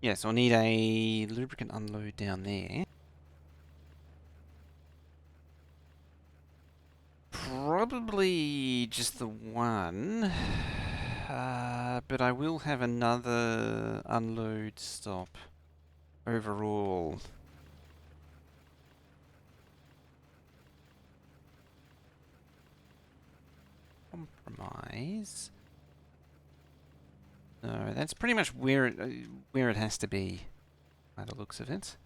Yes, I'll need a lubricant unload down there. Probably just the one. But I will have another unload stop overall. Compromise. No, that's pretty much where it has to be, by the looks of it.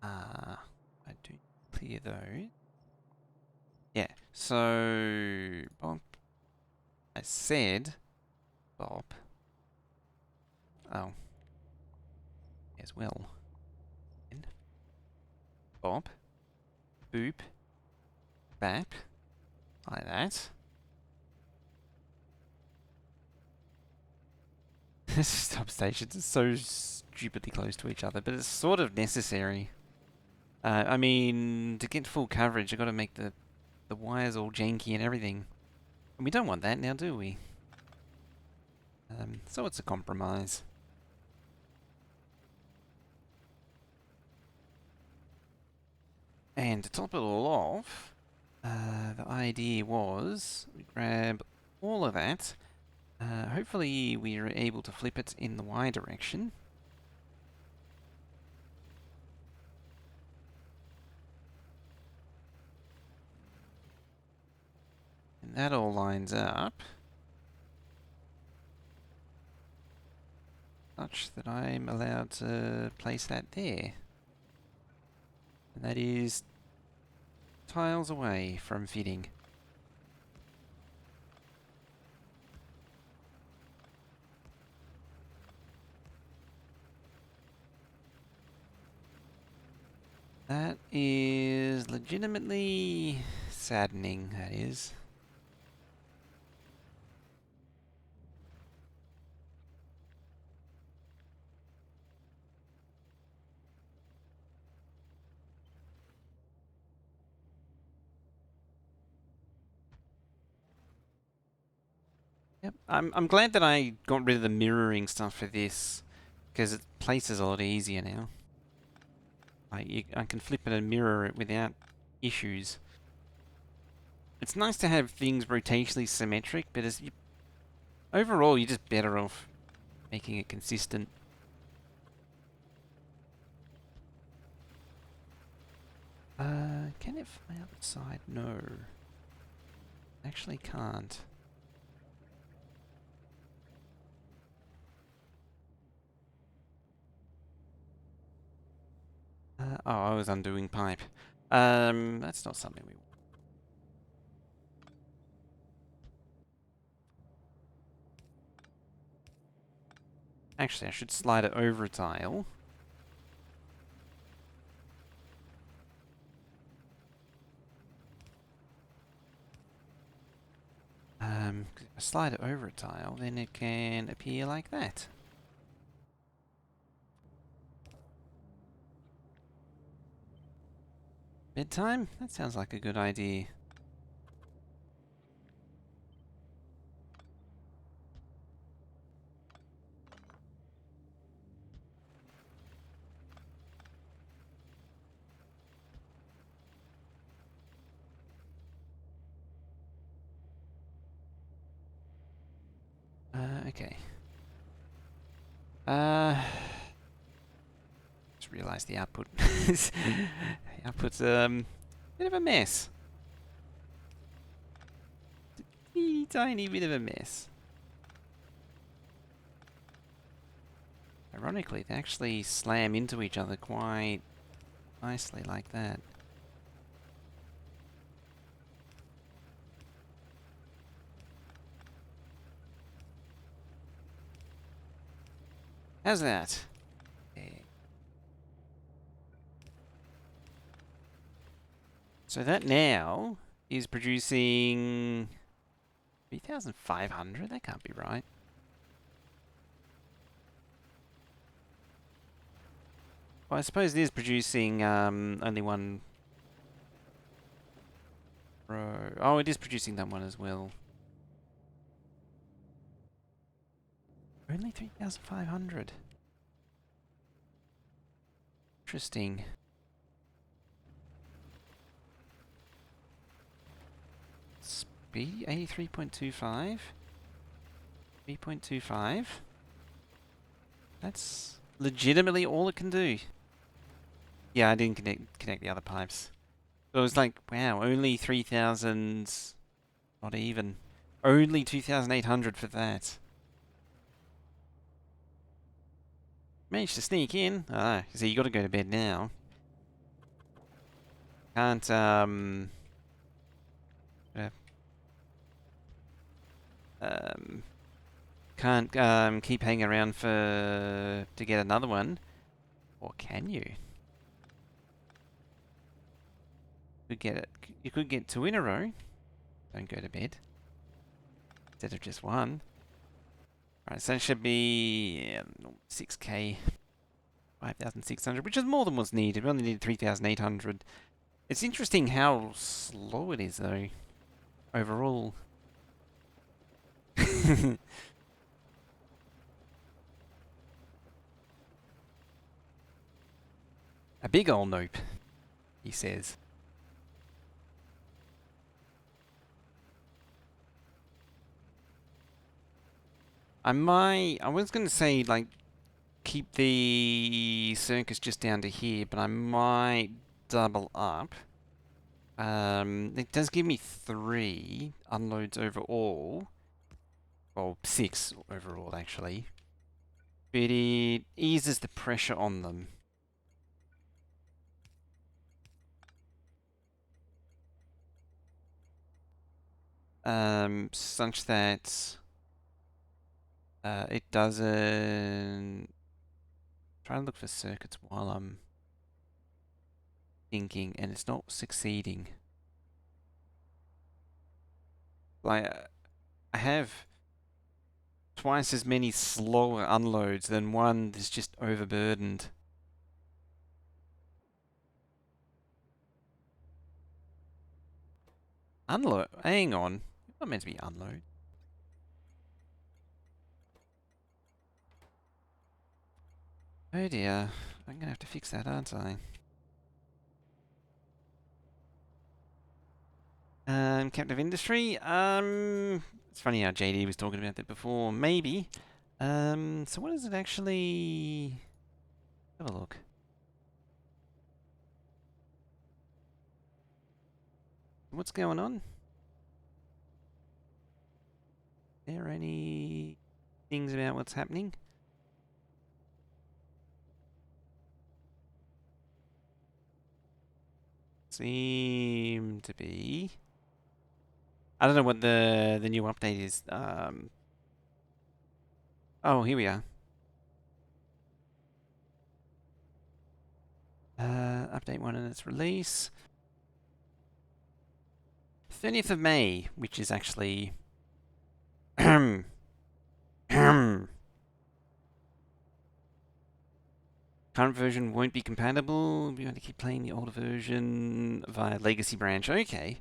I do clear those. Yeah. So Bob, I said Bob. Oh, as well. Bob, boop, bap, like that. Substations are so stupidly close to each other, but it's sort of necessary. I mean, to get full coverage, I've got to make the wires all janky and everything. And we don't want that now, do we? So it's a compromise. And to top it all off, the idea was we grab all of that. Hopefully we are able to flip it in the Y direction. And that all lines up such that I'm allowed to place that there. And that is tiles away from fitting. That is legitimately saddening, that is. Yep, I'm glad that I got rid of the mirroring stuff for this, because it places a lot easier now. I can flip it and mirror it without issues. It's nice to have things rotationally symmetric, but overall you're just better off making it consistent. Can it fly outside? No. Actually can't. Oh, I was undoing pipe. That's not something we want. Actually, I should slide it over a tile. If I slide it over a tile, then it can appear like that. Bedtime? That sounds like a good idea. Okay. Just realised the output. The output's a bit of a mess. Teeny tiny bit of a mess. Ironically, they actually slam into each other quite nicely like that. How's that? Okay. So that now is producing 3,500? That can't be right. Well, I suppose it is producing only one row. Oh, it is producing that one as well. Only 3,500. Interesting. Speed 83.25. 3.25. That's legitimately all it can do. Yeah, I didn't connect the other pipes. So it was like, wow, only 3,000, not even. Only 2,800 for that. Managed to sneak in. Ah, so you got to go to bed now. Can't can't keep hanging around to get another one, or can you? Could get it. You could get 2 in a row. Don't go to bed instead of just one. Alright, so that should be 6k, 5,600, which is more than was needed. We only needed 3,800. It's interesting how slow it is, though, overall. A big ol' nope, he says. I was going to say, like, keep the circus just down to here, but I might double up. It does give me 3 unloads overall. Well, 6 overall, actually. But it eases the pressure on them. Such that it doesn't... Try to look for circuits while I'm thinking, and it's not succeeding. Like, I have twice as many slower unloads than one that's just overburdened. Unload? Hang on. It's not meant to be unload. Oh dear. I'm gonna have to fix that, aren't I? Captive Industry. It's funny how JD was talking about that before. Maybe. So what is it actually? Have a look. What's going on? Are there any things about what's happening? Seem to be. I don't know what the new update is. Oh, here we are. Update 1 and its release. 30th of May, which is actually current version won't be compatible. We're going to keep playing the older version via Legacy branch. Okay.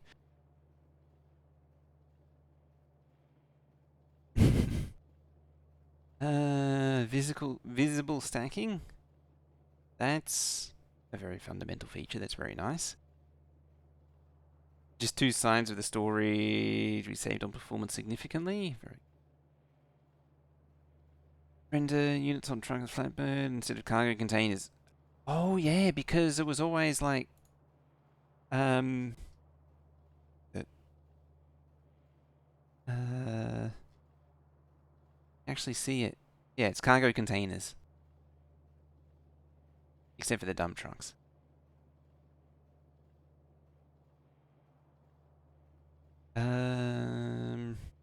Visible stacking. That's a very fundamental feature. That's very nice. Just 2 sides of the storage. We saved on performance significantly. Very Render units on truck and flatbed instead of cargo containers. Oh yeah, because it was always like um uh actually see it. Yeah, it's cargo containers. Except for the dump trucks.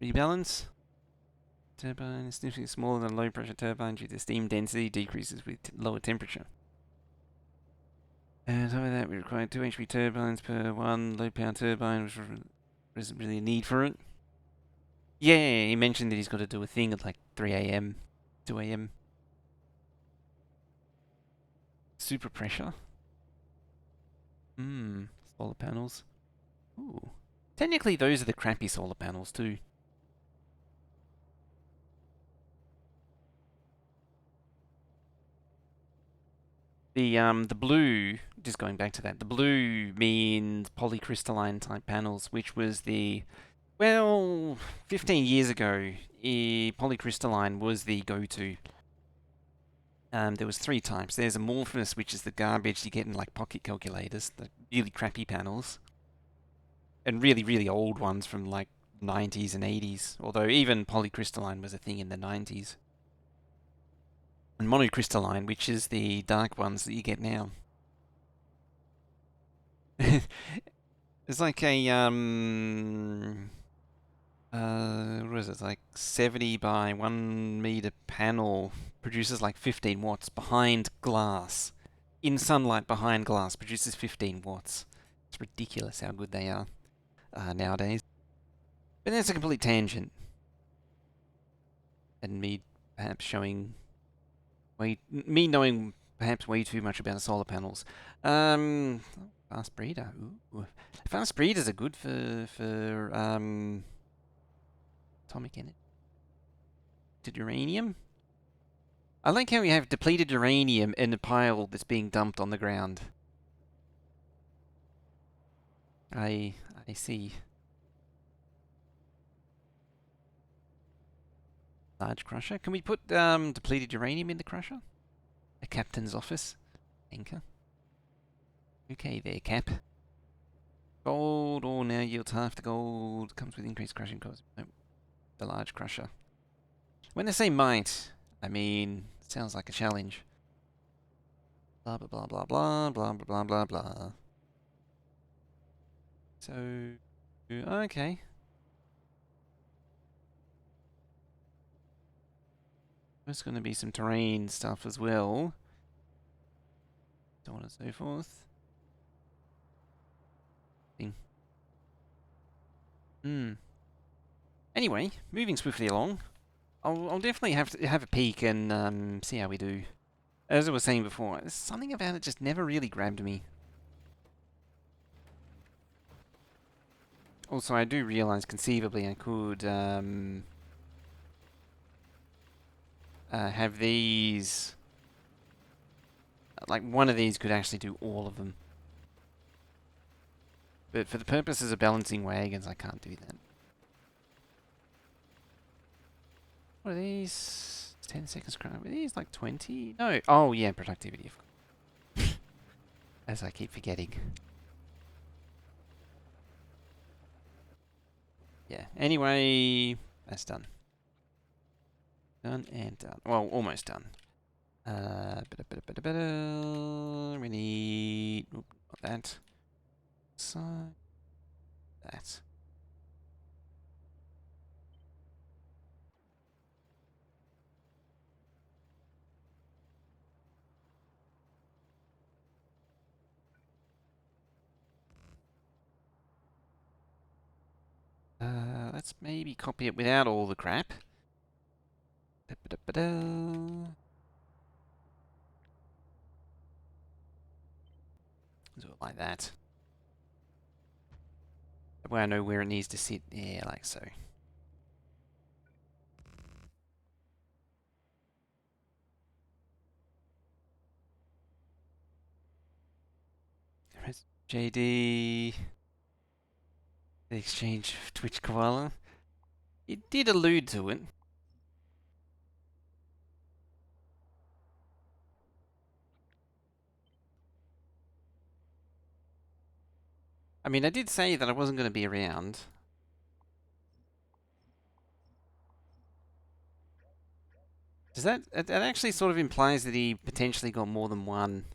Rebalance. Turbine is significantly smaller than a low pressure turbine due to steam density decreases with lower temperature. And some of that we require 2 HP turbines per one low power turbine, which isn't really a need for it. Yeah, he mentioned that he's got to do a thing at like 3 a.m., 2 a.m. Super pressure. Solar panels. Ooh. Technically, those are the crappy solar panels too. The blue, just going back to that, the blue means polycrystalline type panels, which was well, 15 years ago, polycrystalline was the go-to. There was 3 types. There's amorphous, which is the garbage you get in like pocket calculators, the really crappy panels, and really, really old ones from like 90s and 80s, although even polycrystalline was a thing in the 90s. And monocrystalline, which is the dark ones that you get now. It's like a what is it? It's like 70 by 1 meter panel produces like 15 watts behind glass. In sunlight behind glass produces 15 watts. It's ridiculous how good they are nowadays. But that's a complete tangent. And me perhaps me knowing perhaps way too much about solar panels. Fast breeder. Ooh. Fast breeders are good for atomic energy. Depleted uranium. I like how we have depleted uranium in a pile that's being dumped on the ground. I see. Large crusher. Can we put depleted uranium in the crusher? A captain's office. Anchor. Okay there, Cap. Gold ore now yields half the gold. Comes with increased crushing costs. Nope. The large crusher. When they say might, I mean, sounds like a challenge. Blah blah blah blah blah blah blah blah blah. So, okay. There's going to be some terrain stuff as well. So on and so forth. Anyway, moving swiftly along. I'll definitely have to have a peek and see how we do. As I was saying before, there's something about it just never really grabbed me. Also, I do realize conceivably I could have these. Like one of these could actually do all of them. But for the purposes of balancing wagons, I can't do that. What are these? 10 seconds crime. Are these like 20? No. Oh, yeah, productivity. As I keep forgetting. Yeah. Anyway, that's done. Done and done. Well, almost done. We need... Oop, not that. So... That. Let's maybe copy it without all the crap. Do it like that. That way I know where it needs to sit. Yeah, like so. There's JD. The exchange of Twitch Koala. It did allude to it. I mean, I did say that I wasn't going to be around. Does that actually sort of implies that he potentially got more than one?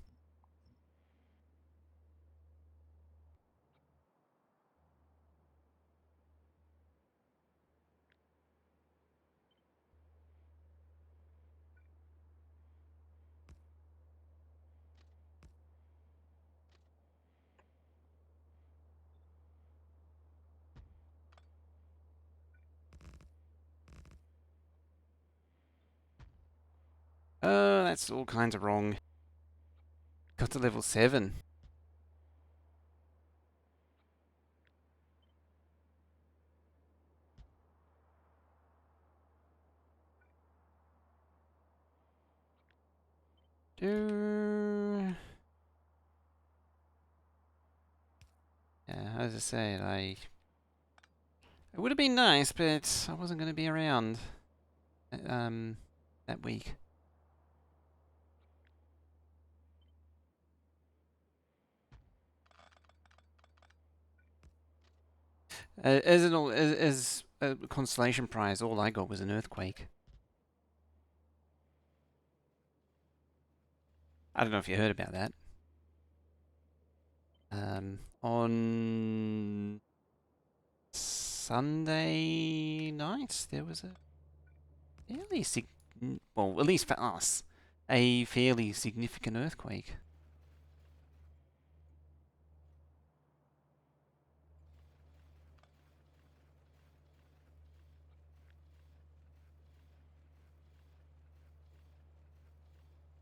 Oh, that's all kinds of wrong. Got to level 7. Yeah, as I said, it would have been nice, but I wasn't going to be around that week. As a consolation prize, all I got was an earthquake. I don't know if you heard about that. On Sunday night, there was a fairly well, at least for us, a fairly significant earthquake.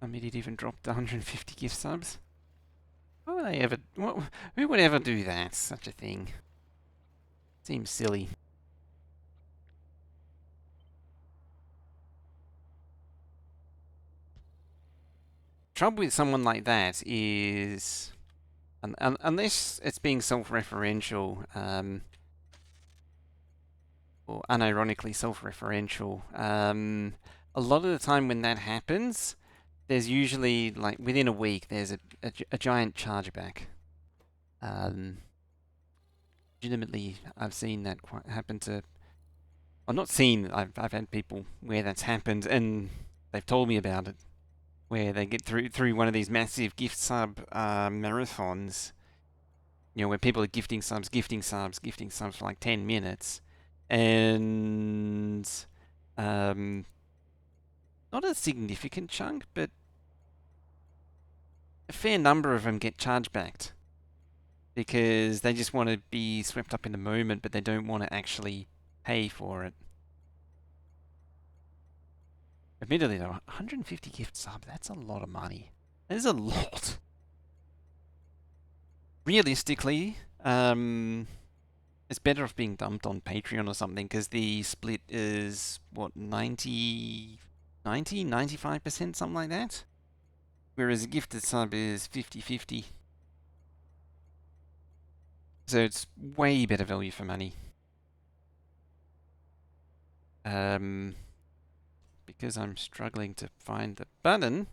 I mean, it even dropped 150 gift subs. Why would they ever? Who would ever do that? Such a thing. Seems silly. Trouble with someone like that is, unless it's being self-referential, or unironically self-referential, a lot of the time when that happens, there's usually, like, within a week, there's a giant chargeback. Legitimately, I've seen that happen to. I've not seen. I've had people where that's happened, and they've told me about it, where they get through one of these massive gift sub marathons. You know, where people are gifting subs for like 10 minutes, and not a significant chunk, but a fair number of them get chargebacked because they just want to be swept up in the moment, but they don't want to actually pay for it. Admittedly, though, 150 gift subs, that's a lot of money. That is a lot. Realistically, it's better off being dumped on Patreon or something because the split is, what, 95%, something like that? Whereas a gifted sub is 50-50. So it's way better value for money. Because I'm struggling to find the button,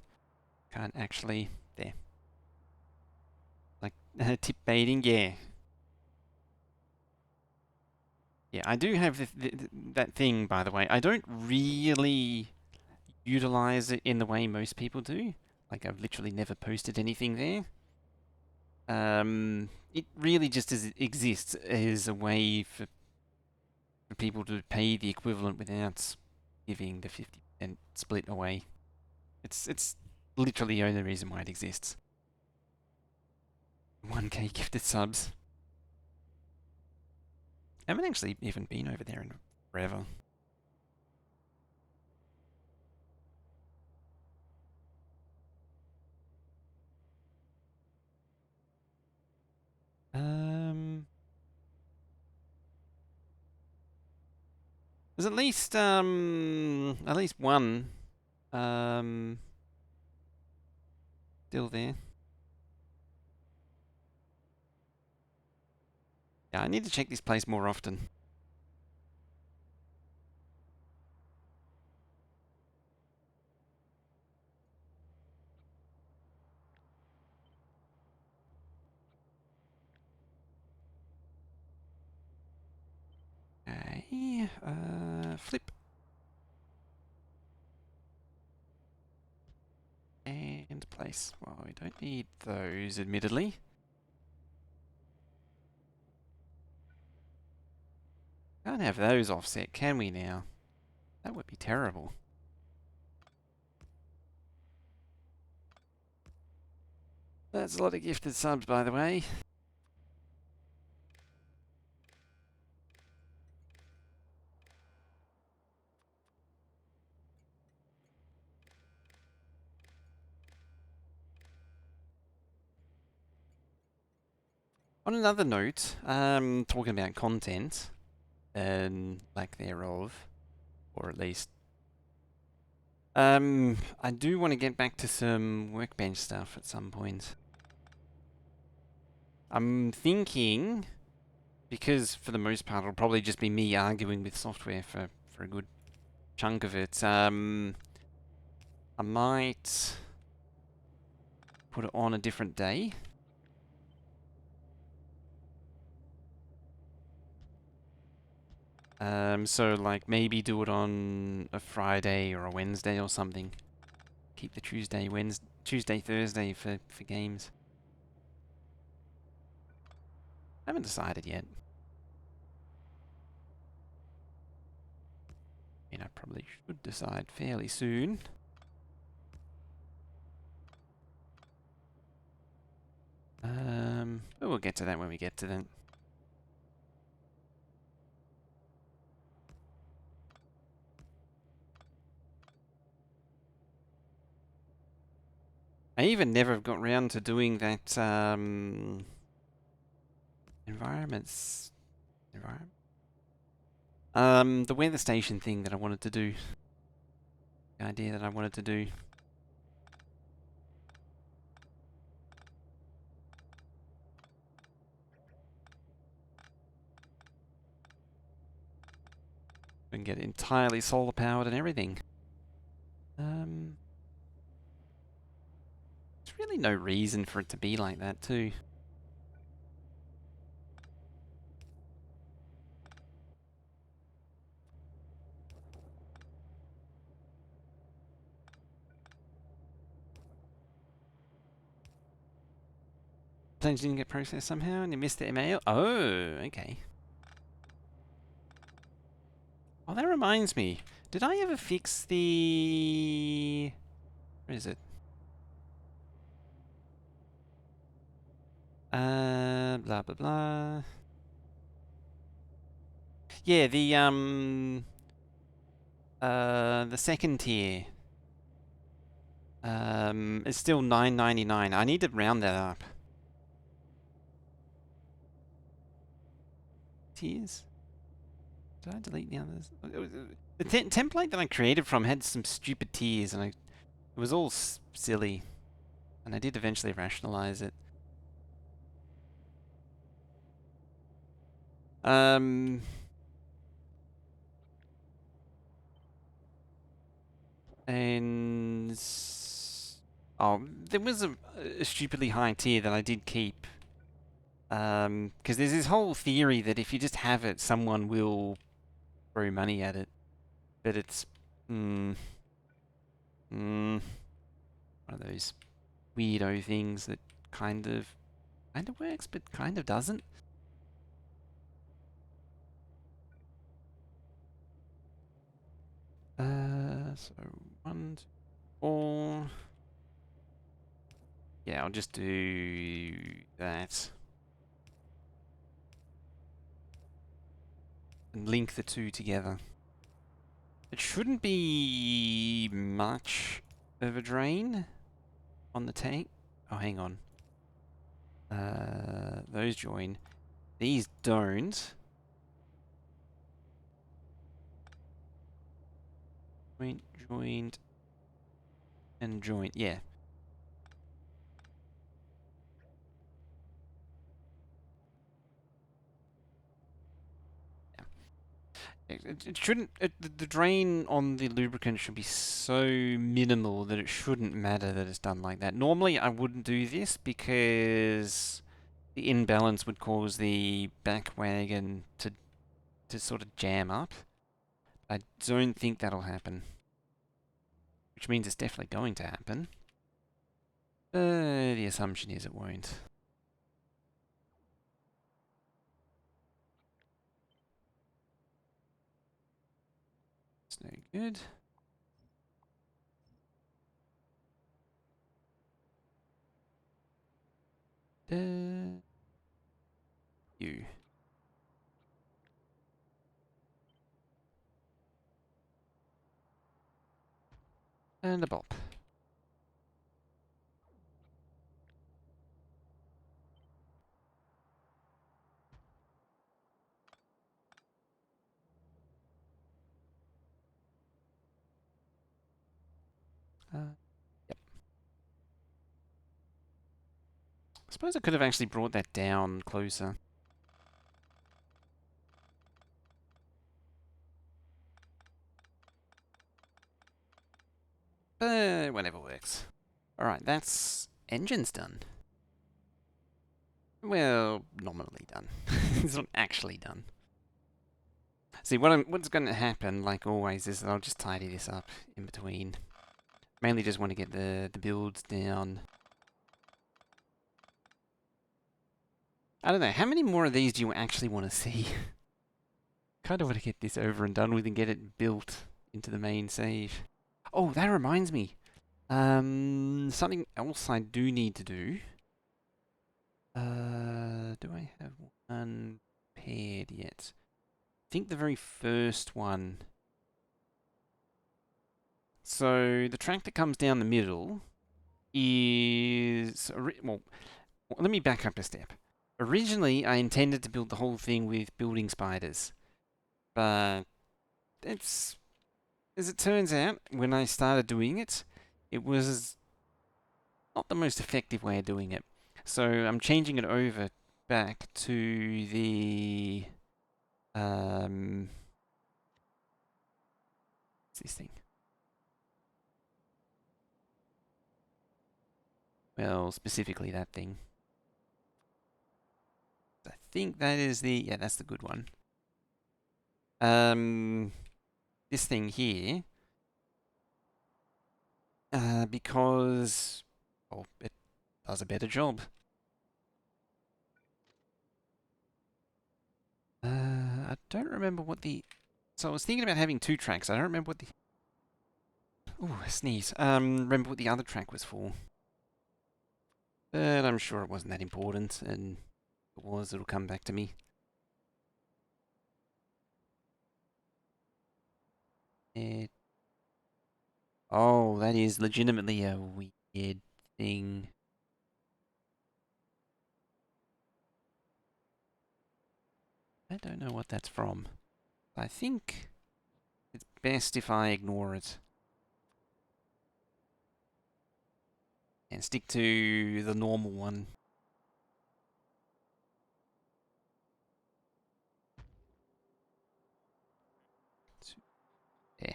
can't actually, there. Like, tip baiting, yeah. Yeah, I do have that thing, by the way. I don't really utilize it in the way most people do. Like, I've literally never posted anything there. It really just exists as a way for people to pay the equivalent without giving the 50% split away. It's literally the only reason why it exists. 1k gifted subs. I haven't actually even been over there in forever. There's at least one still there. Yeah, I need to check this place more often. Okay, flip. And place. Well, we don't need those, admittedly. Can't have those offset, can we now? That would be terrible. That's a lot of gifted subs, by the way. On another note, talking about content and lack thereof, or at least, I do want to get back to some workbench stuff at some point. I'm thinking, because for the most part it'll probably just be me arguing with software for a good chunk of it. I might put it on a different day. So like maybe do it on a Friday or a Wednesday or something. Keep the Tuesday, Thursday for games. I haven't decided yet. I mean, I probably should decide fairly soon. But we'll get to that when we get to that. I even never got round to doing that environment. The weather station thing that I wanted to do. The idea that I wanted to do. And get it entirely solar powered and everything. There's really no reason for it to be like that too. Things didn't get processed somehow and you missed the email? Oh, okay. Oh, that reminds me. Did I ever fix the... Where is it? Blah, blah, blah. Yeah, the second tier. It's still $9.99. I need to round that up. Tiers? Did I delete the others? The template that I created from had some stupid tiers, and it was all silly. And I did eventually rationalize it. And oh, there was a stupidly high tier that I did keep. Because there's this whole theory that if you just have it, someone will throw money at it. But it's one of those weirdo things that kind of works, but kind of doesn't. So 1, 2, 4. Yeah, I'll just do that. And link the two together. It shouldn't be much of a drain on the tank. Oh, hang on. Those join. These don't. Joined, and joint. Yeah. It shouldn't. The drain on the lubricant should be so minimal that it shouldn't matter that it's done like that. Normally, I wouldn't do this because the imbalance would cause the back wagon to to sort of jam up. I don't think that'll happen. Which means it's definitely going to happen. The assumption is it won't. It's no good. You. And a bop. Yep. I suppose I could have actually brought that down closer. But whatever works. Alright, that's engines done. Well, nominally done. It's not actually done. See, what's going to happen, like always, is that I'll just tidy this up in between. Mainly just want to get the builds down. I don't know, how many more of these do you actually want to see? Kind of want to get this over and done with and get it built into the main save. Oh, that reminds me. Something else I do need to do. Do I have one paired yet? I think the very first one. So the track that comes down the middle is well, let me back up a step. Originally, I intended to build the whole thing with building spiders, but it's as it turns out, when I started doing it, it was not the most effective way of doing it. So I'm changing it over back to the what's this thing? Well, specifically that thing. I think that is yeah, that's the good one. This thing here, because it does a better job. I don't remember what the. So I was thinking about having two tracks. I don't remember what the. Ooh, a sneeze. Remember what the other track was for. But I'm sure it wasn't that important, and if it was, it'll come back to me. Oh, that is legitimately a weird thing. I don't know what that's from. I think it's best if I ignore it. And stick to the normal one. Yeah.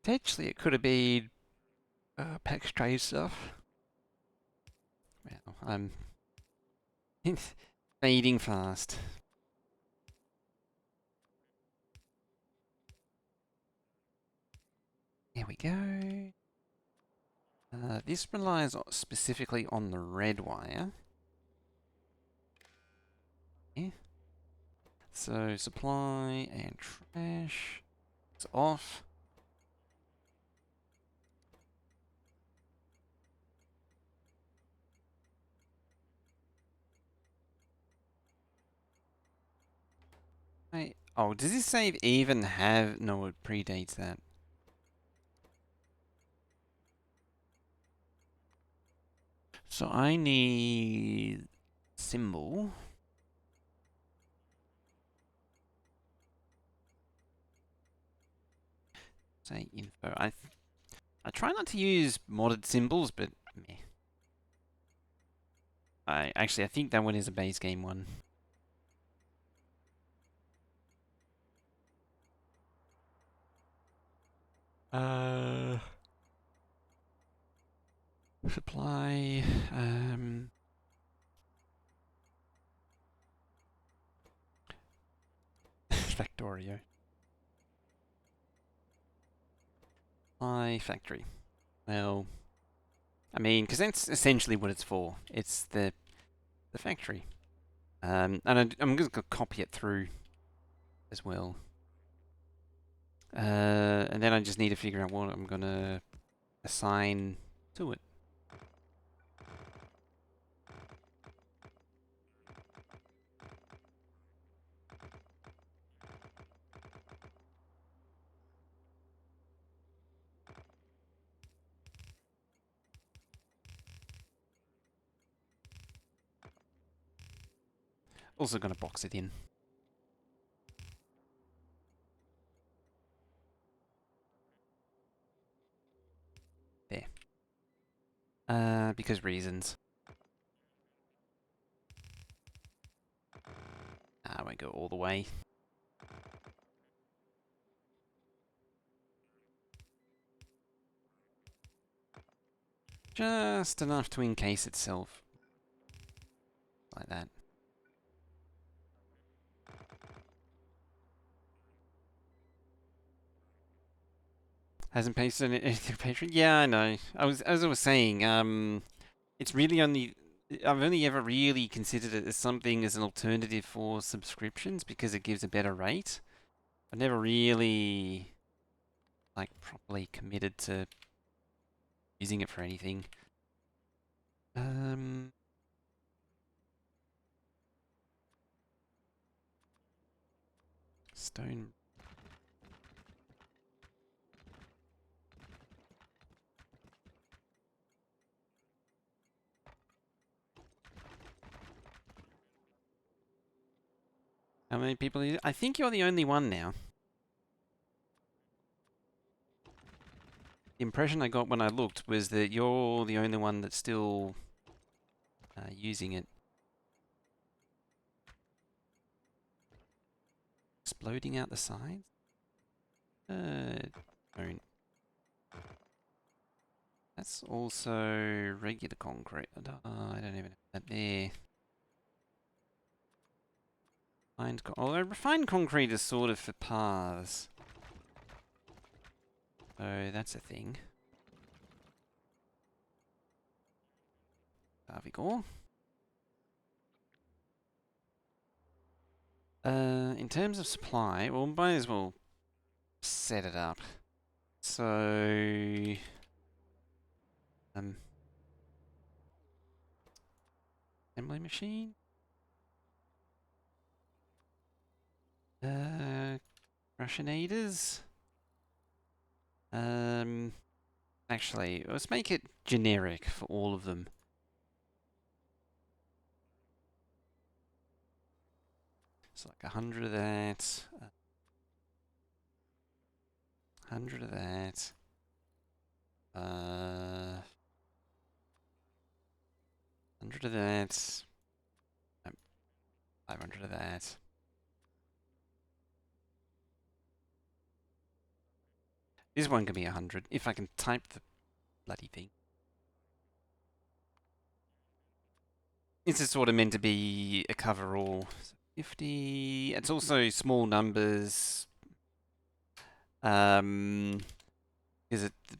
Potentially it could have been pack trade stuff. Well, I'm fading fast. There we go. This relies specifically on the red wire. Yeah. So supply and trash. It's off. Wait, oh, does this save even have... No, it predates that. So I need symbol. Say info. I try not to use modded symbols, but meh. I think that one is a base game one. Supply. Factorio. Factory. Well, I mean, because that's essentially what it's for. It's the factory. And I'm just gonna copy it through as well. And then I just need to figure out what I'm gonna assign to it. Also gonna box it in. There. Because reasons. I won't go all the way. Just enough to encase itself. Like that. Hasn't pasted anything Patreon? Yeah, I know. As I was saying, it's really only I've only ever really considered it as something as an alternative for subscriptions because it gives a better rate. I've never really like properly committed to using it for anything. Stone. How many people? I think you're the only one now. The impression I got when I looked was that you're the only one that's still using it. Exploding out the sides? Don't. That's also regular concrete. I don't even have that there. Although refined concrete is sort of for paths. So that's a thing. Vigor. In terms of supply, well, might as well set it up. So, assembly machine. Russianators. Actually, let's make it generic for all of them. So like 100 of that. 100 of that. 100 of that. 500 of that. This one can be 100 if I can type the bloody thing. This is sort of meant to be a cover-all. 50. It's also small numbers. Because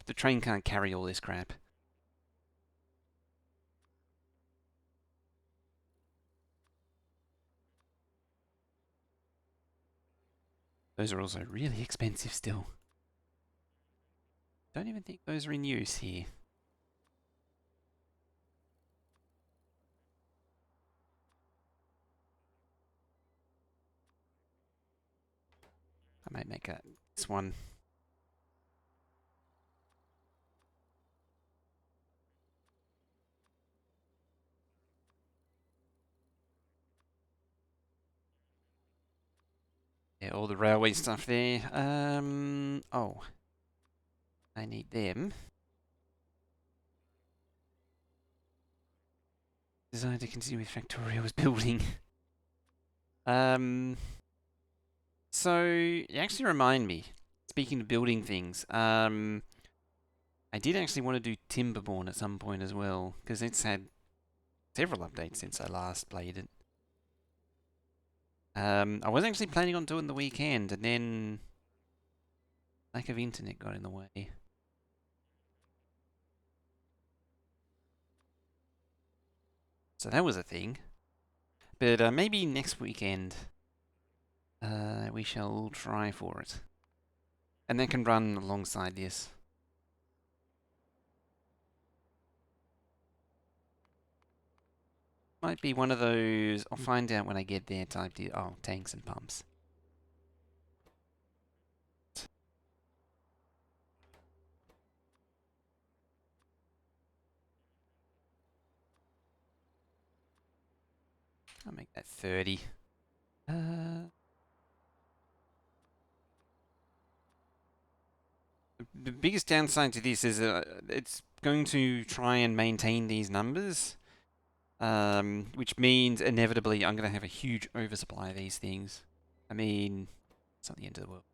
the train can't carry all this crap. Those are also really expensive still. Don't even think those are in use here. I might make this one. Yeah, all the railway stuff there. Oh. I need them. Designed to continue with Factorio was building. So, you actually remind me, speaking of building things, I did actually want to do Timberborn at some point as well, because it's had several updates since I last played it. I was actually planning on doing the weekend, and then lack of internet got in the way. So that was a thing. But maybe next weekend we shall try for it. And that can run alongside this. Might be one of those, I'll find out when I get there type deal. Oh, tanks and pumps. I'll make that 30. The biggest downside to this is it's going to try and maintain these numbers, which means inevitably I'm going to have a huge oversupply of these things. I mean, it's not the end of the world.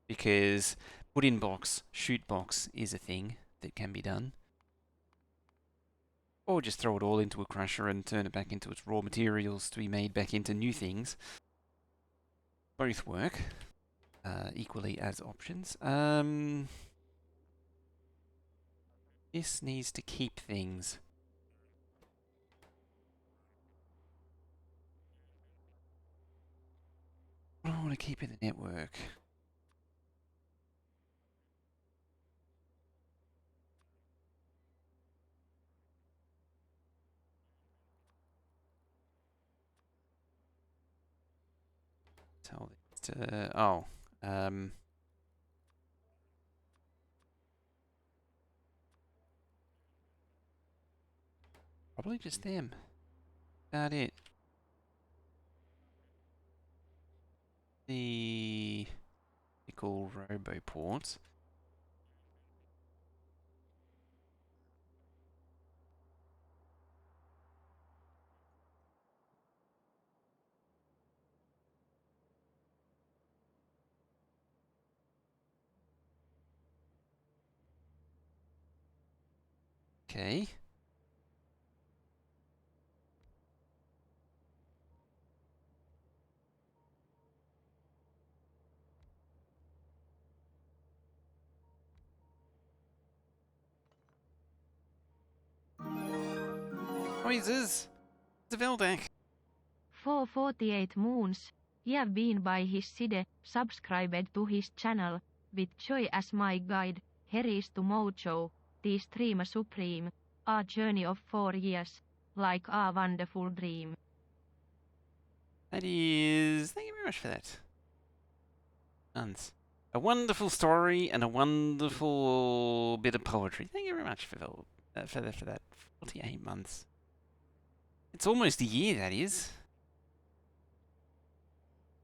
Because put in box, shoot box is a thing that can be done. Or just throw it all into a crusher and turn it back into its raw materials to be made back into new things. Both work equally as options. This needs to keep things. What do I want to keep in the network? Tell this to probably just them. About it. The typical roboports. Okay. Noises! The Veldak! 448 moons, have been by his side, subscribed to his channel, with joy as my guide, here is to Mojo, the stream supreme, a journey of 4 years, like a wonderful dream. That is... Thank you very much for that. Months. A wonderful story and a wonderful bit of poetry. Thank you very much for that. 48 months. It's almost a year, that is.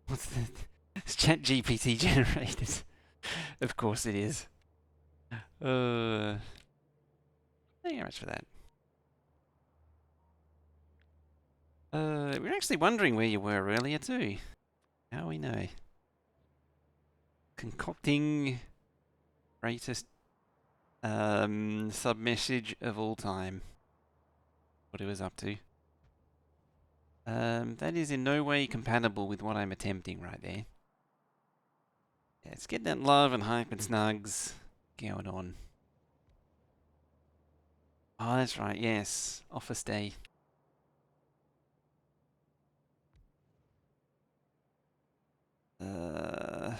What's that? It's ChatGPT generated. Of course it is. Thank you very much for that. We were actually wondering where you were earlier too. How we know. Concocting greatest sub-message of all time. What it was up to. That is in no way compatible with what I'm attempting right there. Yeah, let's get that love and hype and snugs going on. Oh, that's right, yes. Office day. Go.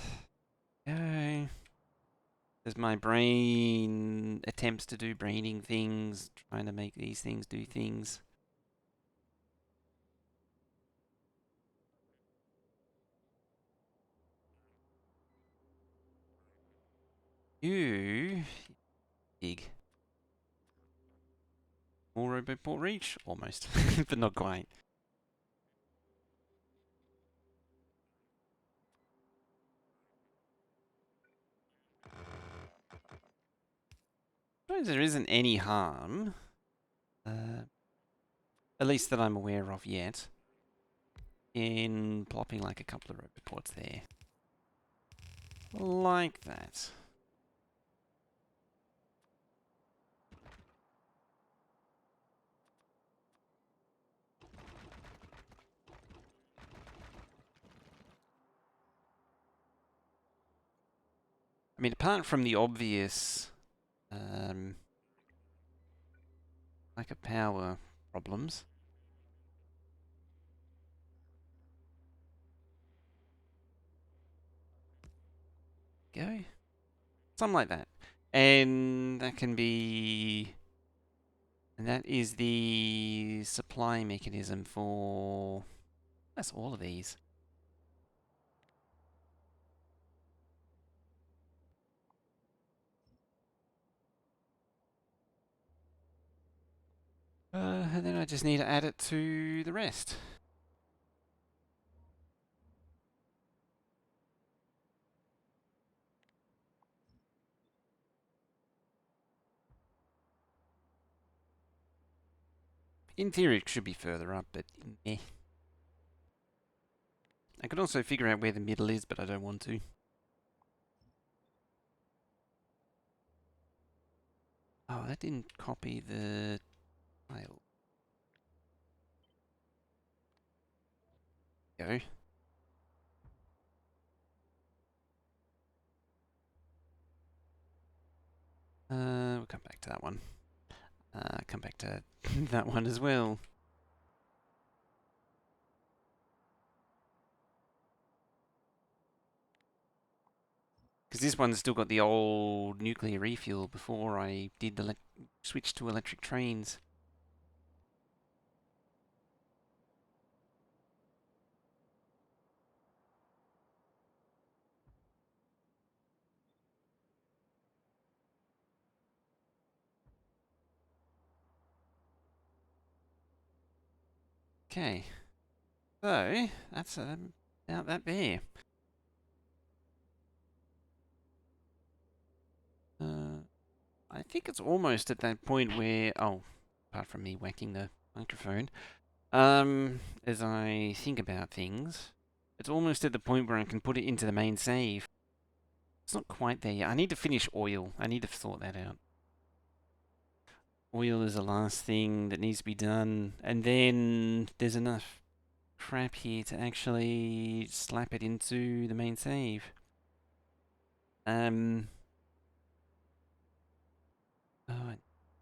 As my brain attempts to do braining things, trying to make these things do things. You... Big. More Roboport reach? Almost. But not quite. I suppose there isn't any harm. At least that I'm aware of yet. In plopping like a couple of Roboports there. Like that. mean, apart from the obvious lack of power problems. Go. Something like that. And that can be... And that is the supply mechanism for... That's all of these. And then I just need to add it to the rest. In theory, it should be further up, but meh. I could also figure out where the middle is, but I don't want to. Oh, that didn't copy the file. Go. We'll come back to that one. Come back to that one as well. Because this one's still got the old nuclear refuel before I did the switch to electric trains. Okay, so that's about that there. I think it's almost at that point where, oh, apart from me whacking the microphone, as I think about things, it's almost at the point where I can put it into the main save. It's not quite there yet. I need to finish oil. I need to sort that out. Oil is the last thing that needs to be done, and then there's enough crap here to actually slap it into the main save. Oh,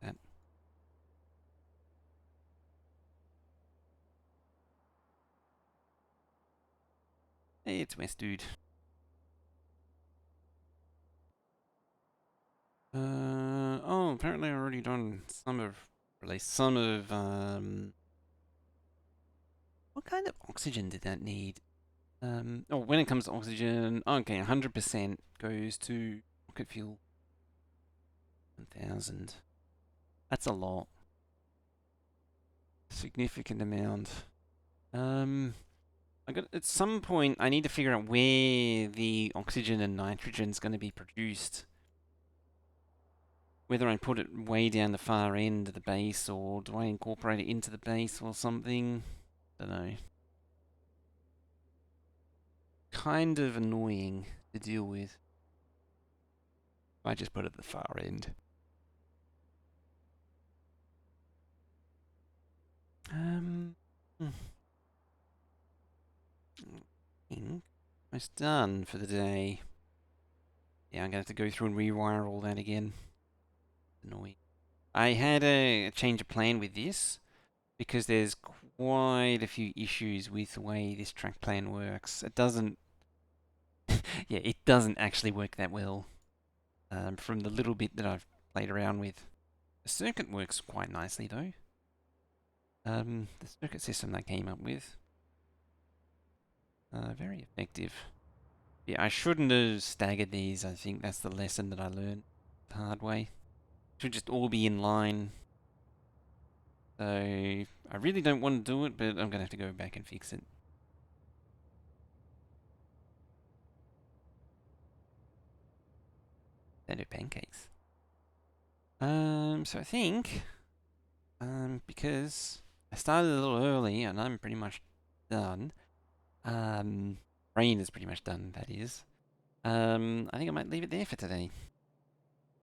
that. Hey, it's West Dude. Oh, apparently I've already done some of, what kind of oxygen did that need? Oh, when it comes to oxygen, okay, 100% goes to rocket fuel. 1,000. That's a lot. Significant amount. At some point, I need to figure out where the oxygen and nitrogen is going to be produced. Whether I put it way down the far end of the base, or do I incorporate it into the base or something? Don't know. Kind of annoying to deal with. I just put it at the far end. Almost done for the day. Yeah, I'm gonna have to go through and rewire all that again. Annoying. I had a change of plan with this because there's quite a few issues with the way this track plan works. It doesn't, yeah, it doesn't actually work that well. From the little bit that I've played around with, the circuit works quite nicely though. The circuit system they came up with, very effective. Yeah, I shouldn't have staggered these. I think that's the lesson that I learned the hard way. Should just all be in line. So I really don't want to do it, but I'm gonna have to go back and fix it. They do pancakes. So I think, because I started a little early and I'm pretty much done. Rain is pretty much done, that is. I think I might leave it there for today.